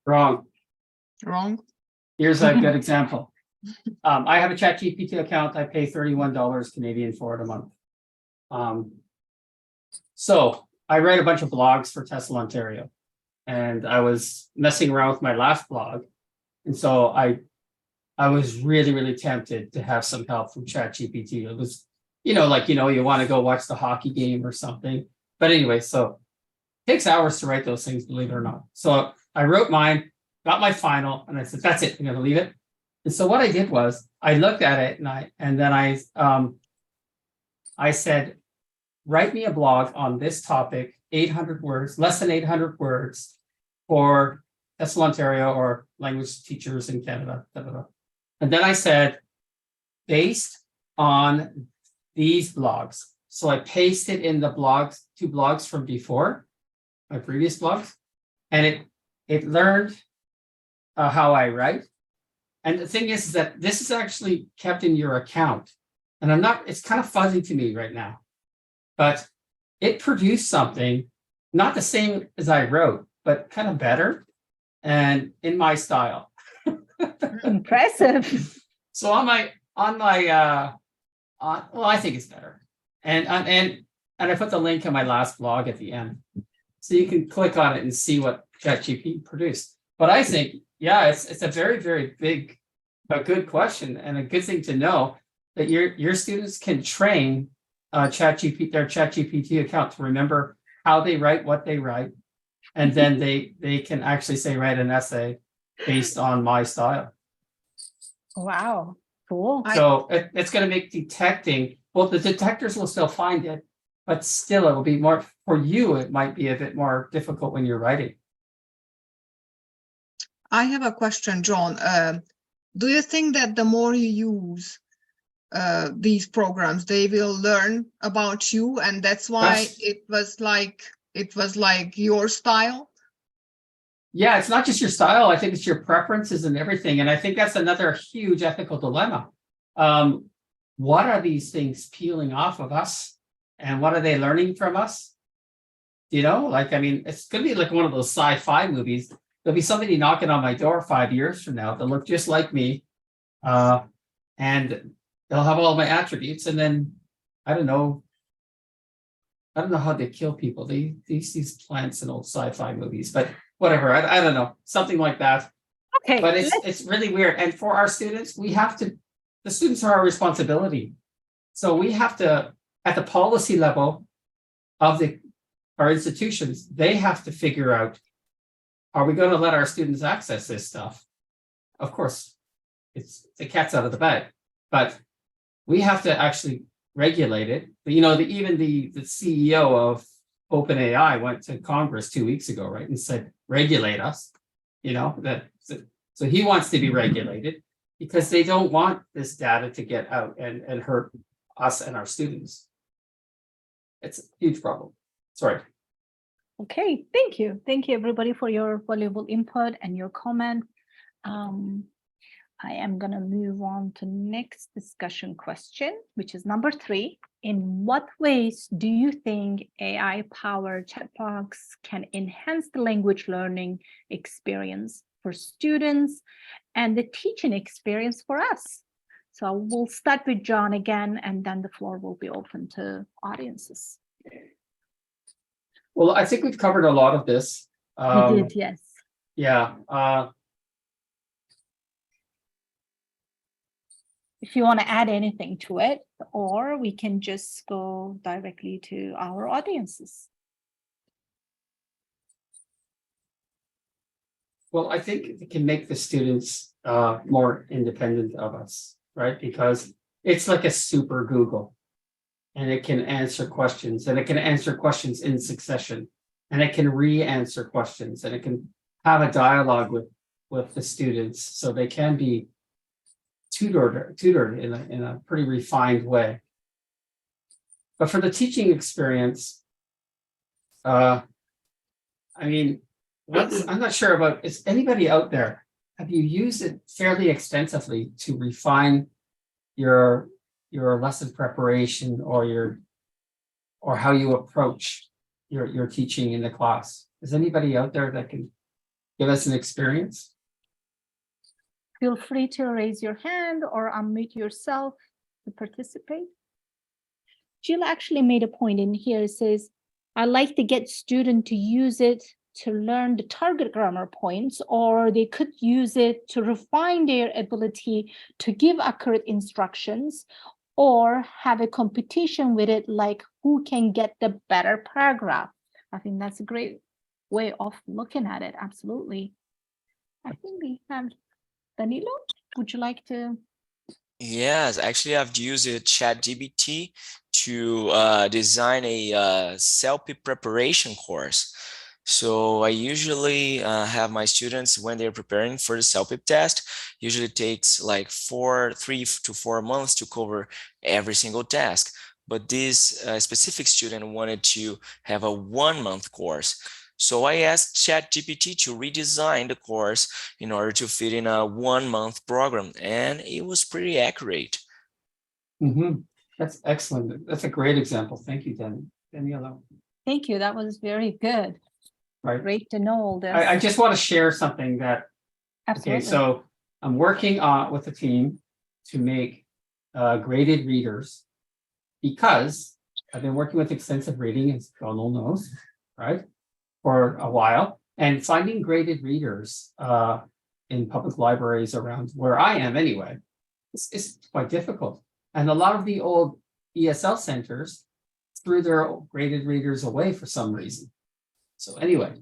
Wrong. Wrong. Here's a good example. I have a ChatGPT account. I pay $31 Canadian for it a month. So I write a bunch of blogs for TESL Ontario, and I was messing around with my last blog. And so I was really, really tempted to have some help from ChatGPT. It was, you want to go watch the hockey game or something. But anyway, so it takes hours to write those things, believe it or not. So I wrote mine, got my final, and I said, that's it, I'm going to leave it. And so what I did was I looked at it and then I said, write me a blog on this topic, 800 words, less than 800 words for TESL Ontario or language teachers in Canada. And then I said, based on these blogs. So I pasted in the blogs, 2 blogs from before, my previous blogs, and it learned how I write. And the thing is that this is actually kept in your account. And it's kind of fuzzy to me right now, but it produced something, not the same as I wrote, but kind of better and in my style. Impressive. So I think it's better. And I put the link in my last blog at the end. So you can click on it and see what ChatGPT produced. But I think, yeah, it's a very, very a good question and a good thing to know that your students can train their ChatGPT account to remember how they write, what they write, and then they can actually say, write an essay based on my style. Wow, cool. So it's going to make detecting, well, the detectors will still find it, but still it will be more, for you, it might be a bit more difficult when you're writing. I have a question, John. Do you think that the more you use these programs, they will learn about you, and that's why Yes. it was like your style? Yeah, it's not just your style. I think it's your preferences and everything. And I think that's another huge ethical dilemma. What are these things peeling off of us? And what are they learning from us? It's going to be like one of those sci-fi movies. There'll be somebody knocking on my door 5 years from now. They'll look just like me. And they'll have all my attributes. And then, I don't know how they kill people. They use these plants in old sci-fi movies, but whatever. I don't know. Something like that. Okay, But it's really weird. And for our students, the students are our responsibility. So we have to, at the policy level of our institutions, they have to figure out, are we going to let our students access this stuff? Of course, it's the cat's out of the bag, but we have to actually regulate it. But, even the CEO of OpenAI went to Congress 2 weeks ago, right, and said, regulate us, so he wants to be regulated because they don't want this data to get out and hurt us and our students. It's a huge problem. Sorry. okay, thank you. Thank you, everybody, for your valuable input and your comment. I am going to move on to next discussion question, which is number 3. In what ways do you think AI-powered chatbots can enhance the language learning experience for students and the teaching experience for us? So we'll start with John again, and then the floor will be open to audiences. Well, I think we've covered a lot of this. We did, yes. Yeah. If you want to add anything to it, or we can just go directly to our audiences. Well, I think it can make the students more independent of us, right? Because it's like a super Google, and it can answer questions, and it can answer questions in succession, and it can re-answer questions, and it can have a dialogue with the students, so they can be tutored in a pretty refined way. But for the teaching experience, I'm not sure about, is anybody out there, have you used it fairly extensively to refine your lesson preparation or how you approach your teaching in the class? Is anybody out there that can give us an experience? Feel free to raise your hand or unmute yourself to participate. Jill actually made a point in here. It says, I like to get students to use it to learn the target grammar points, or they could use it to refine their ability to give accurate instructions, or have a competition with it, like who can get the better paragraph. I think that's a great way of looking at it. Absolutely. I think we have Danilo. Would you like to? Yes, actually, I've used ChatGPT to design a CELP preparation course. So I usually have my students, when they're preparing for the CELP test, usually takes like 3 to 4 months to cover every single task. But this specific student wanted to have a 1-month course. So I asked ChatGPT to redesign the course in order to fit in a 1-month program, and it was pretty accurate. Mm-hmm. That's excellent. That's a great example. Thank you, Daniela. Thank you. That was very good. Right. Great to know all this. I just want to share something that. Absolutely. Okay, so I'm working with a team to make graded readers, because I've been working with extensive reading, as Gonul knows, right, for a while, and finding graded readers in public libraries around where I am anyway, it's quite difficult. And a lot of the old ESL centers threw their graded readers away for some reason. So anyway,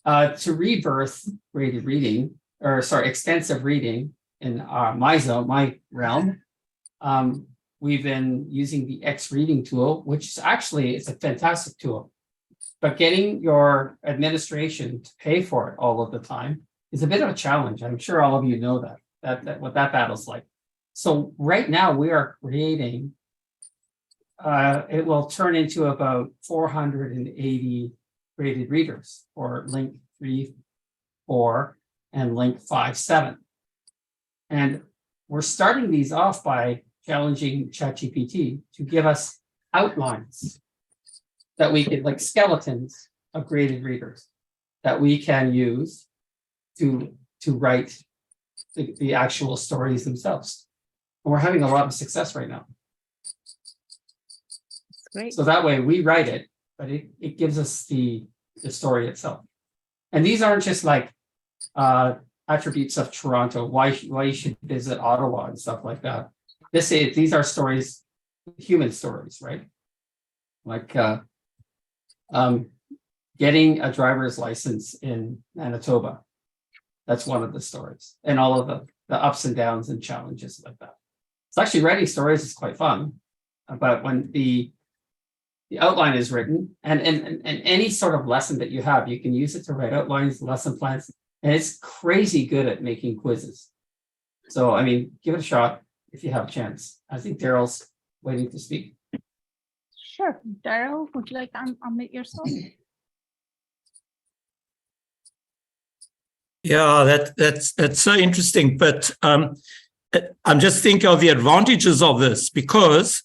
to rebirth graded reading, extensive reading in my realm, we've been using the X reading tool, which is actually, it's a fantastic tool. But getting your administration to pay for it all of the time is a bit of a challenge. I'm sure all of you know that what that battle's like. So right now we are creating, it will turn into about 480 graded readers for link 3, 4, and link 5, 7. And we're starting these off by challenging ChatGPT to give us outlines that we could, like skeletons of graded readers that we can use to write the actual stories themselves. And we're having a lot of success right now. That's great. So that way we write it, but it gives us the story itself. And these aren't just like attributes of Toronto, why you should visit Ottawa and stuff like that. These are stories, human stories, right? Like getting a driver's license in Manitoba. That's one of the stories, and all of the ups and downs and challenges like that. It's actually writing stories is quite fun, but when the outline is written, and any sort of lesson that you have, you can use it to write outlines, lesson plans, and it's crazy good at making quizzes. So, I mean, give it a shot if you have a chance. I think Daryl's waiting to speak. Sure. Daryl, would you like to unmute yourself? Yeah, that's so interesting. But I'm just thinking of the advantages of this, because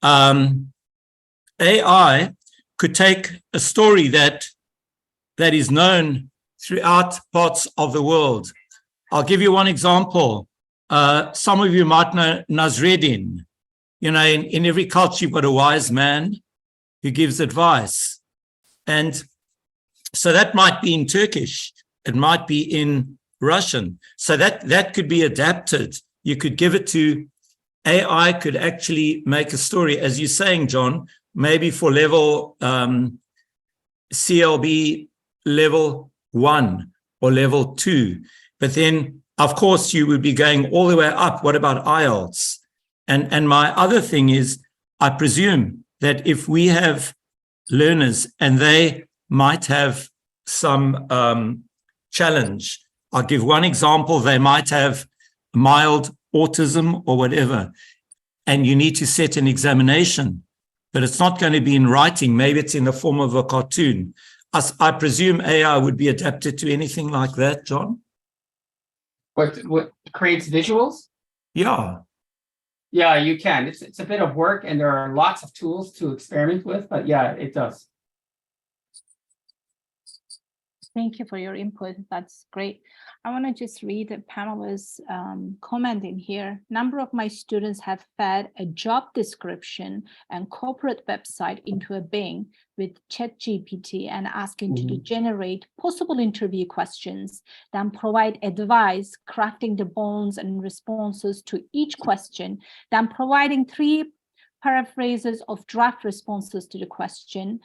AI could take a story that is known throughout parts of the world. I'll give you one example. Some of you might know Nasreddin. You know, in every culture, you've got a wise man who gives advice. And so that might be in Turkish. It might be in Russian. So that could be adapted. You could give it to AI, could actually make a story, as you're saying, John, maybe for level CLB level 1 or level 2. But then, of course, you would be going all the way up. What about IELTS? And my other thing is, I presume that if we have learners and they might have some challenge, I'll give one example. They might have mild autism or whatever, and you need to set an examination, but it's not going to be in writing. Maybe it's in the form of a cartoon. I presume AI would be adapted to anything like that, John? What creates visuals? Yeah. Yeah, you can. It's a bit of work, and there are lots of tools to experiment with, but yeah, it does. Thank you for your input. That's great. I want to just read the panelists' comment in here. Number of my students have fed a job description and corporate website into a Bing with ChatGPT and asking to generate possible interview questions, then provide advice, crafting the bonds and responses to each question, then providing 3 paraphrases of draft responses to the question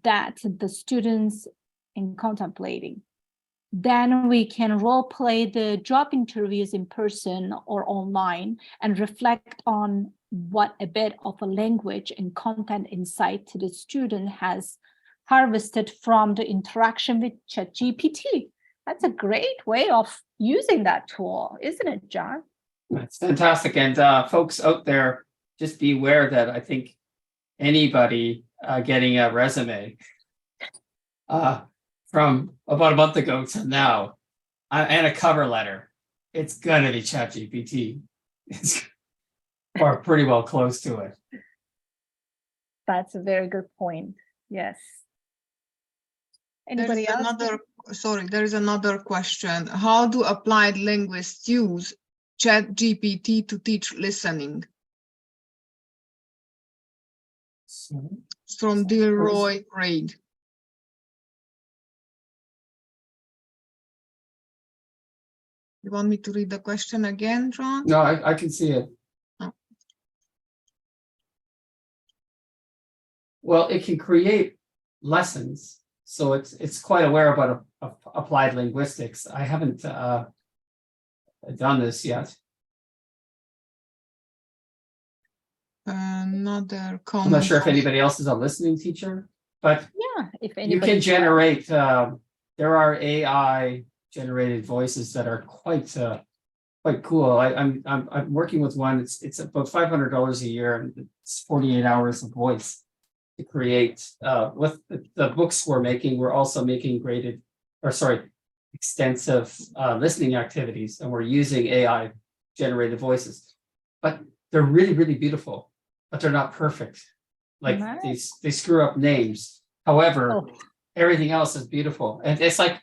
that the students in contemplating. Then we can role play the job interviews in person or online and reflect on what a bit of a language and content insight the student has harvested from the interaction with ChatGPT. That's a great way of using that tool, isn't it, John? That's fantastic. And folks out there, just be aware that I think anybody getting a resume from about a month ago to now, and a cover letter, it's gonna be ChatGPT. It's or pretty well close to it. That's a very good point. Yes. Anybody else? There is another question. How do applied linguists use ChatGPT to teach listening? It's from Dilroy Craig. You want me to read the question again, John? No, I can see it. Oh. Well, it can create lessons, so it's quite aware about applied linguistics. I haven't done this yet. Another comment. I'm not sure if anybody else is a listening teacher, but Yeah, if you anybody can generate. There are AI generated voices that are quite cool. I'm working with one. It's about $500 a year, and it's 48 hours of voice to create. With the books we're making, we're also making extensive listening activities, and we're using AI generated voices. But they're really, really beautiful, but they're not perfect. Like Nice. they screw up names. However, everything else is beautiful, and it's like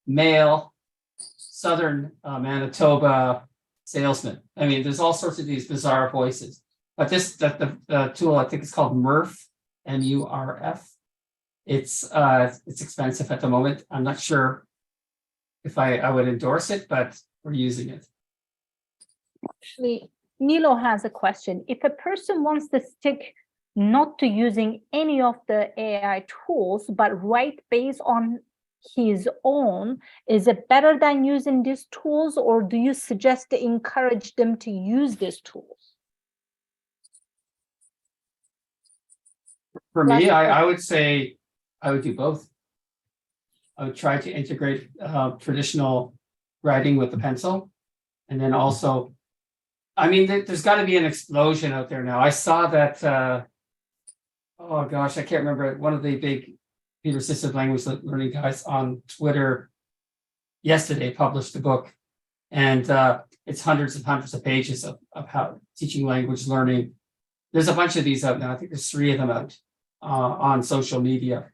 male Southern Manitoba salesman. I mean, there's all sorts of these bizarre voices. But the tool, I think it's called MURF, MURF. It's expensive at the moment. I'm not sure if I would endorse it, but we're using it. Actually, Milo has a question. If a person wants to stick not to using any of the AI tools, but write based on his own, is it better than using these tools, or do you suggest to encourage them to use these tools? For me, I would say I would do both. I would try to integrate traditional writing with the pencil. And then also, I mean, there's got to be an explosion out there now. I saw that, oh gosh, I can't remember, one of the big assisted language learning guys on Twitter yesterday published a book. And it's hundreds and hundreds of pages of how teaching language learning. There's a bunch of these out now. I think there's 3 of them out on social media,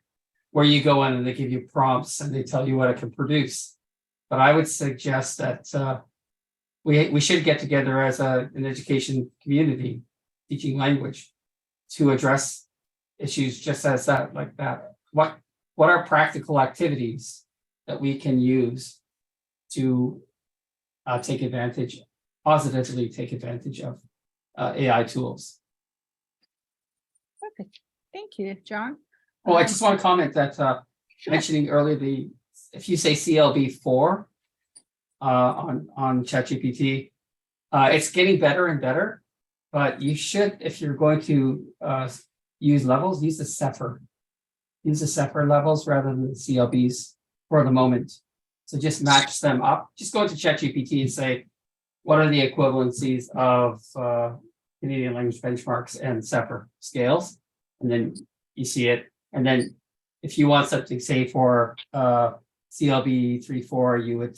where you go in and they give you prompts and they tell you what it can produce. But I would suggest that we should get together as an education community teaching language to address issues just as that, like that. What are practical activities that we can use to positively take advantage of AI tools? Perfect. Thank you, John. Well, I just want to comment that mentioning earlier if you say CLB4 on ChatGPT, it's getting better and better, but you should, if you're going to use levels, use the Cepher. Use the Cepher levels rather than the CLBs for the moment. So just match them up. Just go into ChatGPT and say, what are the equivalencies of Canadian language benchmarks and Cepher scales? And then you see it. And then if you want something, say for CLB 3.4, you would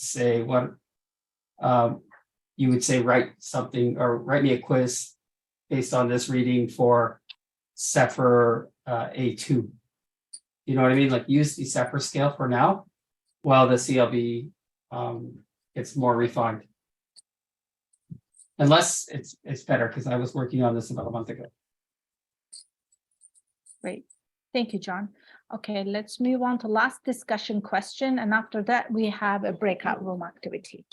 say write something or write me a quiz based on this reading for Cepher A2. You know what I mean? Like use the Cepher scale for now, while the CLB gets more refined. Unless it's better, because I was working on this about a month ago. Great. Thank you, John. Okay, let's move on to last discussion question. And after that, we have a breakout room activity.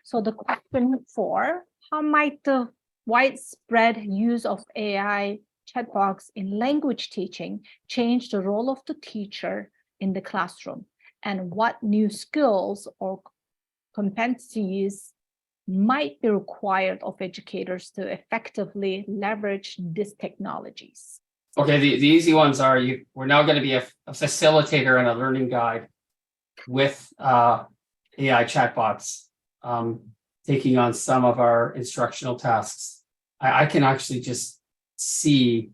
So the question 4, how might the widespread use of AI chat box in language teaching change the role of the teacher in the classroom? And what new skills or competencies might be required of educators to effectively leverage these technologies? Okay, the easy ones are we're now going to be a facilitator and a learning guide with AI chatbots, taking on some of our instructional tasks. I can actually just see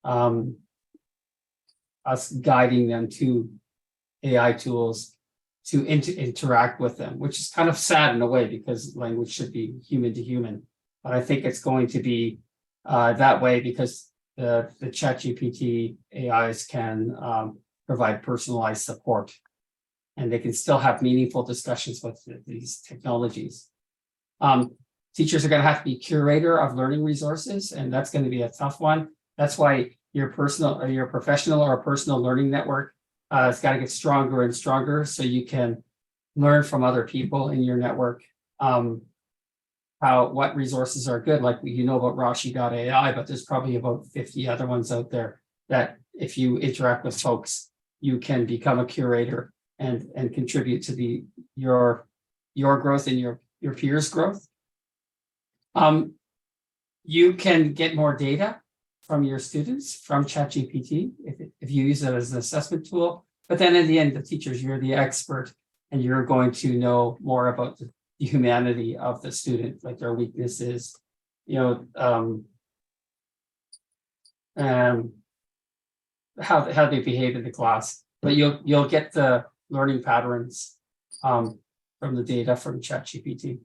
us guiding them to AI tools to interact with them, which is kind of sad in a way because language should be human to human. But I think it's going to be that way because the ChatGPT AIs can provide personalized support, and they can still have meaningful discussions with these technologies. Teachers are going to have to be curator of learning resources, and that's going to be a tough one. That's why your personal or your professional or personal learning network has got to get stronger and stronger, so you can learn from other people in your network. What resources are good, like you know about Rashi.ai, but there's probably about 50 other ones out there that if you interact with folks, you can become a curator and contribute to your growth and your peers' growth. You can get more data from your students from ChatGPT if you use it as an assessment tool. But then in the end, the teachers, you're the expert, and you're going to know more about the humanity of the student, like their weaknesses, how they behave in the class. But you'll get the learning patterns from the data from ChatGPT.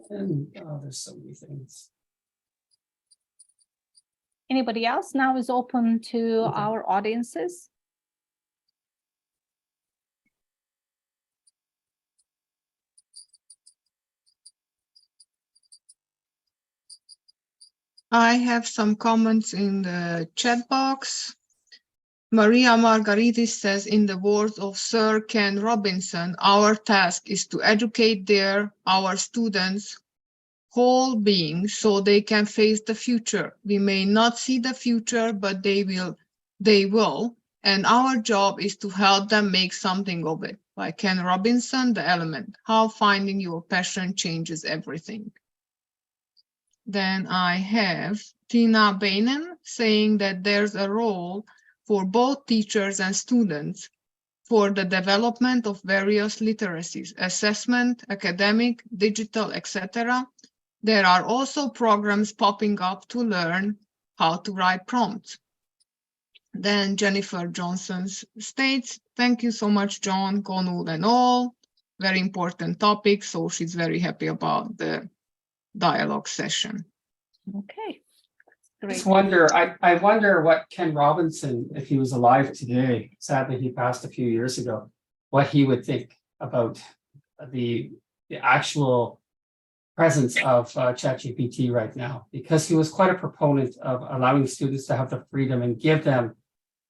And there's so many things. Anybody else? Now is open to Okay. our audiences. I have some comments in the chat box. Maria Margaritis says, in the words of Sir Ken Robinson, our task is to educate our students' whole being so they can face the future. We may not see the future, but they will, and our job is to help them make something of it. By Ken Robinson, The Element, How Finding Your Passion Changes Everything. Then I have Tina Bainen saying that there's a role for both teachers and students for the development of various literacies, assessment, academic, digital, etc. There are also programs popping up to learn how to write prompts. Then Jennifer Johnson states, thank you so much, John, Gonul and all. Very important topic, so she's very happy about the dialogue session. Okay. Just wonder, I wonder what Ken Robinson, if he was alive today, sadly he passed a few years ago, what he would think about the actual presence of ChatGPT right now, because he was quite a proponent of allowing students to have the freedom and give them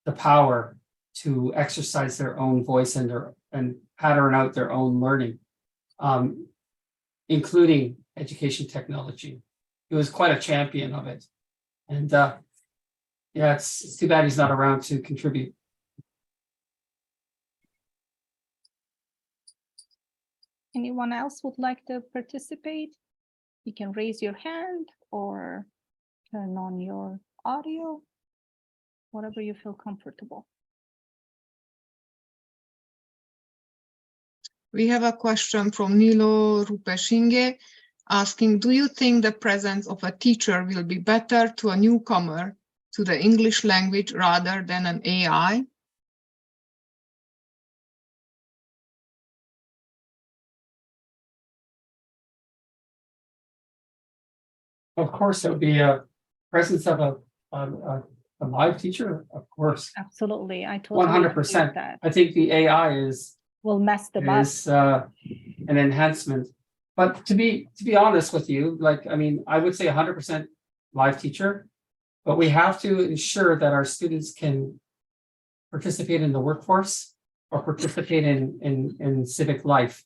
the power to exercise their own voice and pattern out their own learning, including education technology. He was quite a champion of it. And yeah, it's too bad he's not around to contribute. Anyone else would like to participate? You can raise your hand or turn on your audio, whatever you feel comfortable. We have a question from Nilo Rupeshinge asking, do you think the presence of a teacher will be better to a newcomer to the English language rather than an AI? Of course, it would be a presence of a live teacher, of course. Absolutely, I totally agree with 100%. that. I think the AI Will mess them up. is an enhancement. But to be honest with you, like, I mean, I would say 100% live teacher, but we have to ensure that our students can participate in the workforce or participate in civic life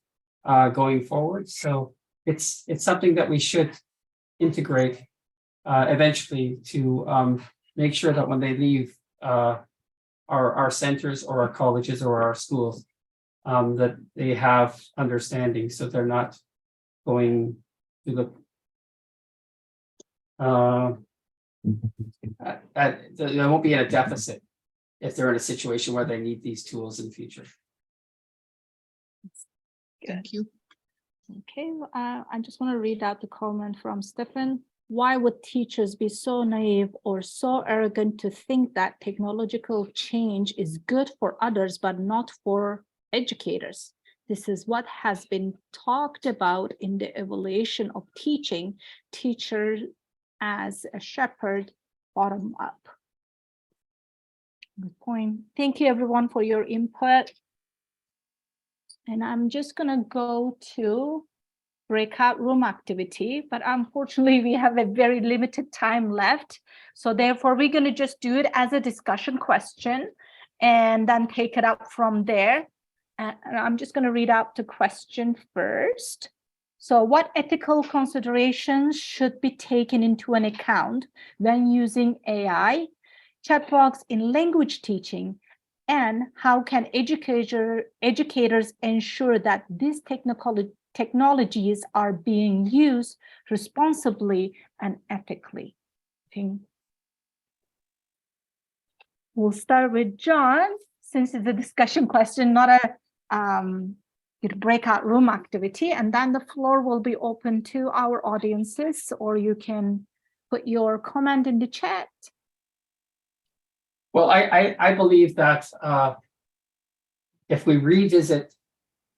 going forward. So it's something that we should integrate eventually to make sure that when they leave our centers or our colleges or our schools, that they have understanding, so they're not going to the there won't be in a deficit if they're in a situation where they need these tools in the future. Thank you. Okay, I just want to read out the comment from Stephen. Why would teachers be so naive or so arrogant to think that technological change is good for others, but not for educators? This is what has been talked about in the evaluation of teaching, teacher as a shepherd, bottom up. Good point. Thank you everyone for your input. And I'm just gonna go to breakout room activity, but unfortunately we have a very limited time left. So therefore we're gonna just do it as a discussion question and then take it up from there. And I'm just gonna read out the question first. So what ethical considerations should be taken into an account when using AI, chat box in language teaching? And how can educators ensure that these technologies are being used responsibly and ethically? Okay. We'll start with John, since it's a discussion question, not a breakout room activity, and then the floor will be open to our audiences, or you can put your comment in the chat. Well, I believe that if we revisit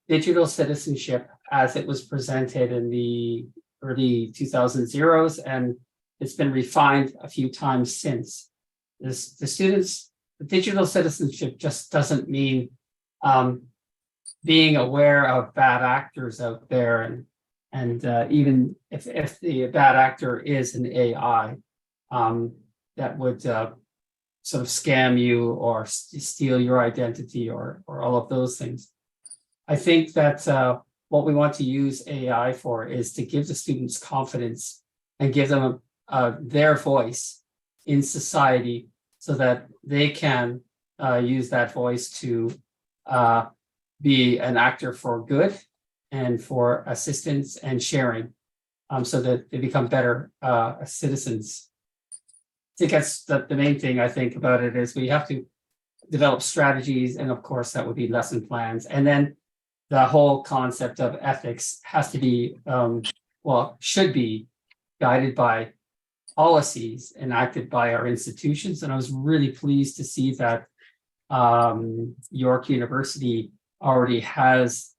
digital citizenship as it was presented in the early 2000s, and it's been refined a few times since, the digital citizenship just doesn't mean being aware of bad actors out there, and even if the bad actor is an AI, that would sort of scam you or steal your identity or all of those things. I think that what we want to use AI for is to give the students confidence and give them their voice in society so that they can use that voice to be an actor for good and for assistance and sharing, so that they become better citizens. I think that's the main thing I think about it is we have to develop strategies, and of course that would be lesson plans. And then the whole concept of ethics has to be, should be guided by policies enacted by our institutions. And I was really pleased to see that York University already has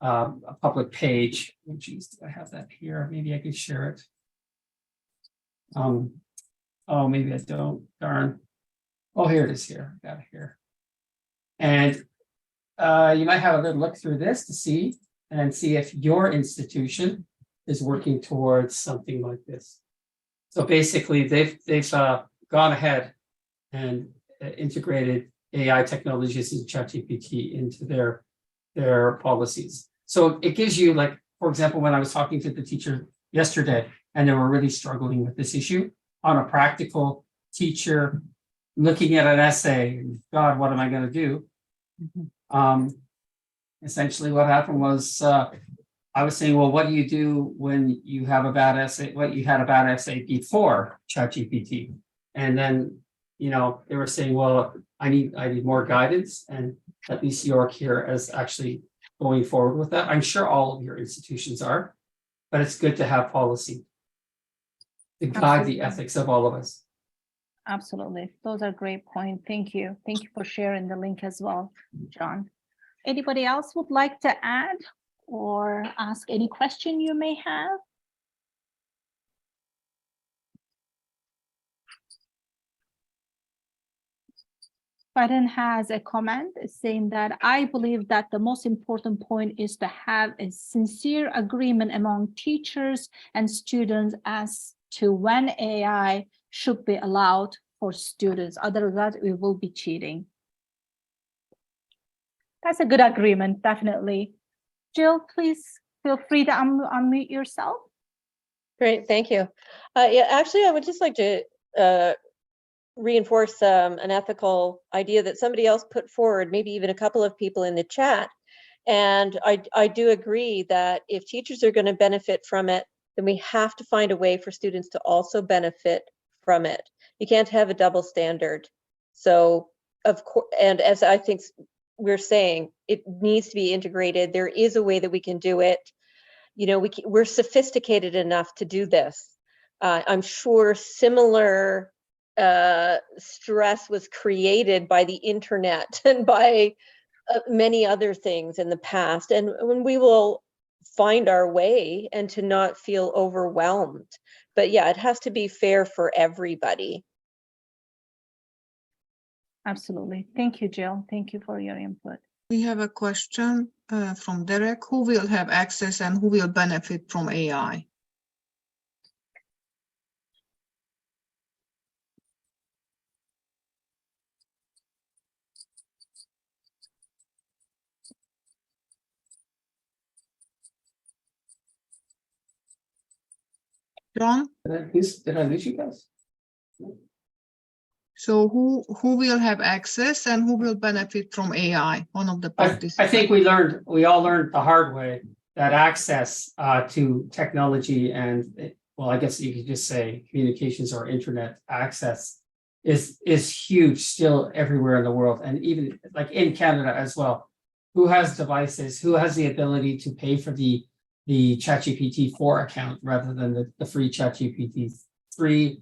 a public page. Oh, geez, do I have that here? Maybe I could share it. Oh, maybe I don't, darn. Oh, here it is here, I got it here. And you might have a little look through this to see if your institution is working towards something like this. So basically they've gone ahead and integrated AI technologies and ChatGPT into their policies. So it gives you, like, for example, when I was talking to the teacher yesterday and they were really struggling with this issue, on a practical teacher looking at an essay, God, what am I going to do? Essentially what happened was I was saying, well, what do you do when you have a bad essay? What you had a bad essay before ChatGPT? And then, you know, they were saying, well, I need more guidance, and at least York here is actually going forward with that. I'm sure all of your institutions are, but it's good to have policy to guide the ethics of all of us. Absolutely. Those are great points. Thank you. Thank you for sharing the link as well, John. Anybody else would like to add or ask any question you may have? Faden has a comment saying that I believe that the most important point is to have a sincere agreement among teachers and students as to when AI should be allowed for students. Otherwise, we will be cheating. That's a good agreement, definitely. Jill, please feel free to unmute yourself. Great, thank you. Yeah, actually, I would just like to reinforce an ethical idea that somebody else put forward, maybe even a couple of people in the chat. And I do agree that if teachers are going to benefit from it, then we have to find a way for students to also benefit from it. You can't have a double standard. So, of course, and as I think we're saying, it needs to be integrated. There is a way that we can do it. You know, we're sophisticated enough to do this. I'm sure similar stress was created by the internet and by many other things in the past. And when we will find our way and to not feel overwhelmed. But yeah, it has to be fair for everybody. Absolutely. Thank you, Jill. Thank you for your input. We have a question from Derek. Who will have access and who will benefit from AI? John? Did I lose you guys? So who will have access and who will benefit from AI? One of the participants. I think we all learned the hard way that access to technology and, well, I guess you could just say communications or internet access is huge still everywhere in the world, and even like in Canada as well. Who has devices? Who has the ability to pay for the ChatGPT 4 account rather than the free ChatGPT 3?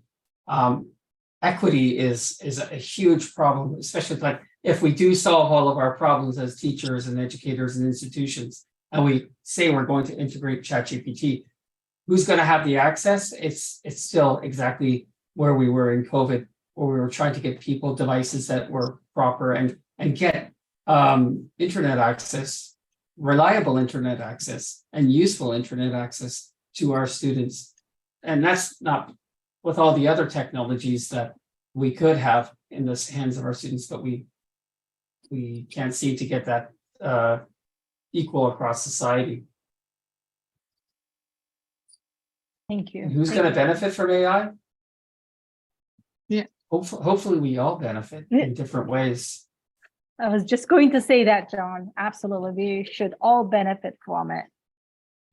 Equity is a huge problem, especially like if we do solve all of our problems as teachers and educators and institutions, and we say we're going to integrate ChatGPT, who's going to have the access? It's still exactly where we were in COVID, where we were trying to get people devices that were proper and get internet access, reliable internet access, and useful internet access to our students. And that's not with all the other technologies that we could have. in the hands of our students, but we can't seem to get that equal across society. Thank you. And who's Thank going to you. benefit from AI? Yeah. Hopefully we all benefit in different ways. I was just going to say that, John. Absolutely. We should all benefit from it.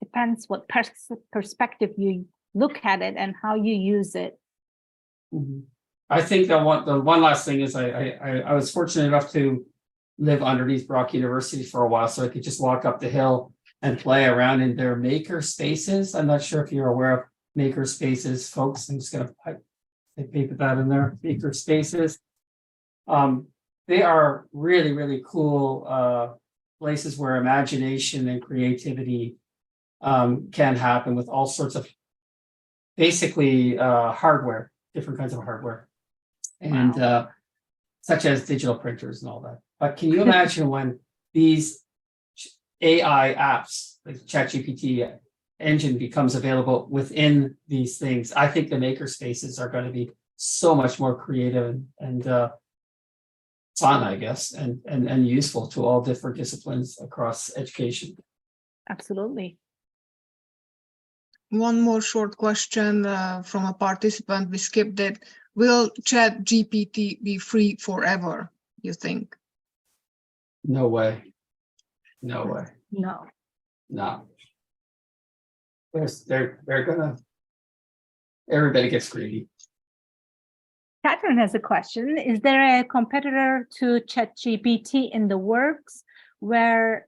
Depends what perspective you look at it and how you use it. Mhm. I think the one last thing is I was fortunate enough to live underneath Brock University for a while, so I could just walk up the hill and play around in their maker spaces. I'm not sure if you're aware of maker spaces, folks. I'm just gonna paper that in there. Maker spaces. They are really, really cool places where imagination and creativity can happen with all sorts of basically hardware, different kinds of hardware, and such as digital printers and all that. But can you imagine when these AI apps, like ChatGPT engine, becomes available within these things? I think the maker spaces are going to be so much more creative and fun, I guess, and useful to all different disciplines across education. Absolutely. One more short question from a participant. We skipped it. Will ChatGPT be free forever, you think? No way. No way. No. No. They're gonna. Everybody gets greedy. Catherine has a question. Is there a competitor to ChatGPT in the works where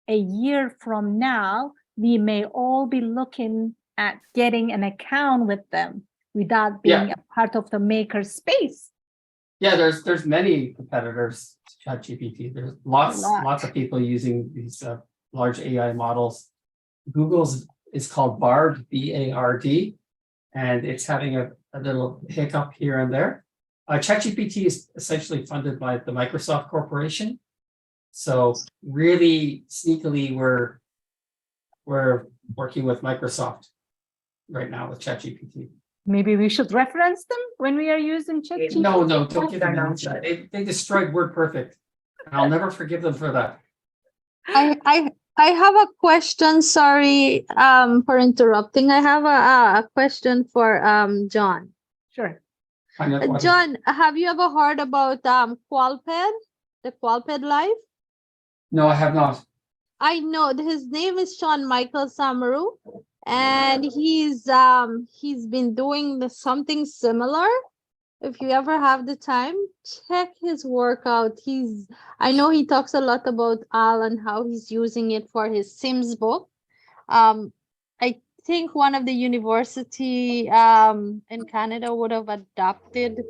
a year from now, we may all be looking at getting an account with them without being a part of the maker space? Yeah, there's many competitors to ChatGPT. There's lots of people using these large AI models. Google's is called Bard, B-A-R-D, and it's having a little hiccup here and there. ChatGPT is essentially funded by the Microsoft Corporation. So really sneakily, we're working with Microsoft right now with ChatGPT. Maybe we should reference them when we are using ChatGPT. No, don't give them any. They destroyed WordPerfect. I'll never forgive them for that. I have a question. Sorry for interrupting. I have a question for John. Sure. John, have you ever heard about Qualped, the Qualped Live? No, I have not. I know his name is Sean Michael Samaru, and he's been doing something similar. If you ever have the time, check his work out. I know he talks a lot about Allan, how he's using it for his Sims book. I think one of the university in Canada would have adopted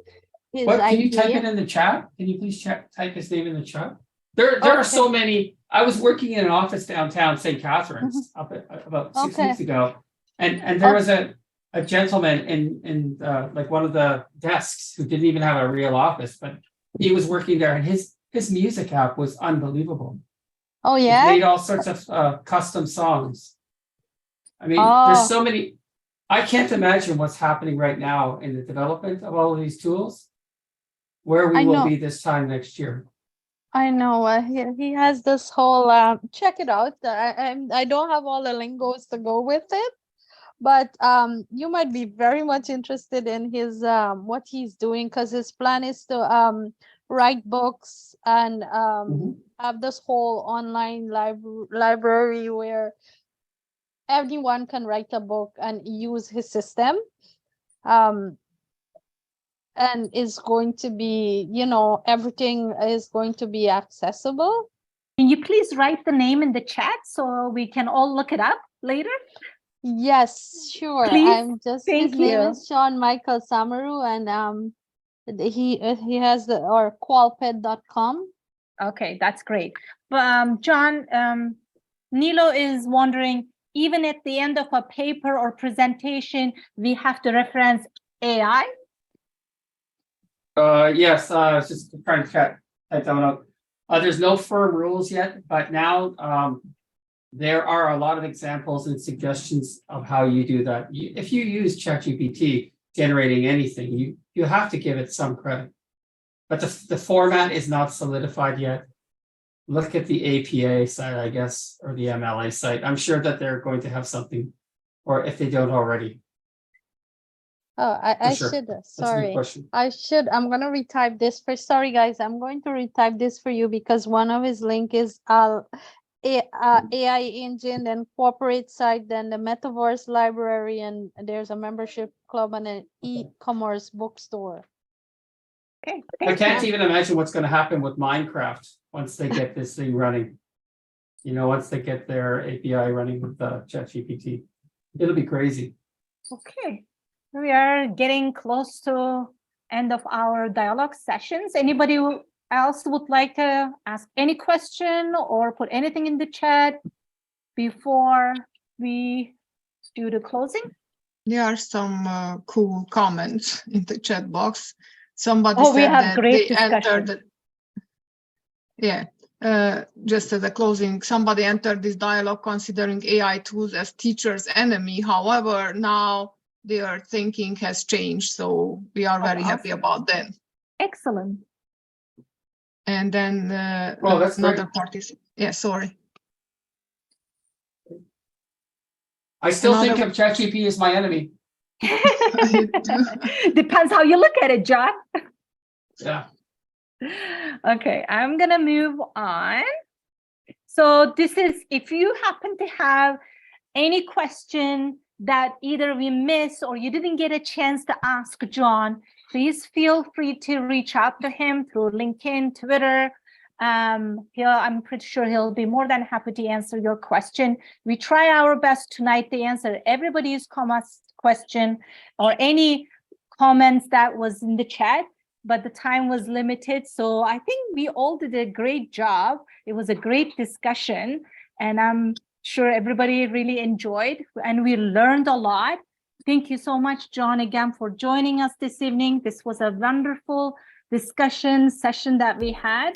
his What, can idea. you type it in the chat? Can you please type his name in the chat? There are so many. I was working in an office downtown St. Catharines about 6 weeks ago, and there was a gentleman in like one of the desks who didn't even have a real office, but he was working there, and his music app was unbelievable. Oh yeah, he made all sorts of custom songs. I mean, there's so many. I can't imagine what's happening right now in the development of all of these tools, where we will be this time next year. I know. He has this whole check it out. I don't have all the lingos to go with it, but you might be very much interested in his what he's doing, because his plan is to write books and have this whole online library where anyone can write a book and use his system. And is going to be, everything is going to be accessible. Can you please write the name in the chat so we can all look it up later? Yes, sure. Please? His name is Sean Michael Samaru, and he has or qualped.com. Okay, that's great. John, Nilo is wondering, even at the end of a paper or presentation, we have to reference AI? Yes, I was just trying to type down out. There's no firm rules yet, but now there are a lot of examples and suggestions of how you do that. If you use ChatGPT generating anything, you have to give it some credit. But the format is not solidified yet. Look at the APA site, I guess, or the MLA site. I'm sure that they're going to have something, or if they don't already. Oh, For I sure. should, That's a good sorry. question. I'm gonna retype this for, sorry guys, I'm going to retype this for you because one of his link is AI engine, then corporate site, then the metaverse library, and there's a membership club and an e-commerce bookstore. Okay. I can't even imagine what's going to happen with Minecraft once they get this thing running. You know, once they get their API running with ChatGPT, it'll be crazy. Okay. We are getting close to end of our dialogue sessions. Anybody else would like to ask any question or put anything in the chat before we do the closing? There are some cool comments in the chat box. Somebody Oh, we said have that great they entered discussion. just as a closing, somebody entered this dialogue considering AI tools as teachers' enemy. However, now their thinking has changed, so we are very happy about that. Excellent. And then Oh, that's another great. part is, yeah, sorry. I still think Another- of ChatGPT as my enemy. Depends how you look at it, John. Yeah. Okay, I'm gonna move on. So this is, if you happen to have any question that either we missed or you didn't get a chance to ask John, please feel free to reach out to him through LinkedIn, Twitter. I'm pretty sure he'll be more than happy to answer your question. We try our best tonight to answer everybody's question or any comments that was in the chat, but the time was limited. So I think we all did a great job. It was a great discussion, and I'm sure everybody really enjoyed and we learned a lot. Thank you so much, John, again, for joining us this evening. This was a wonderful discussion session that we had.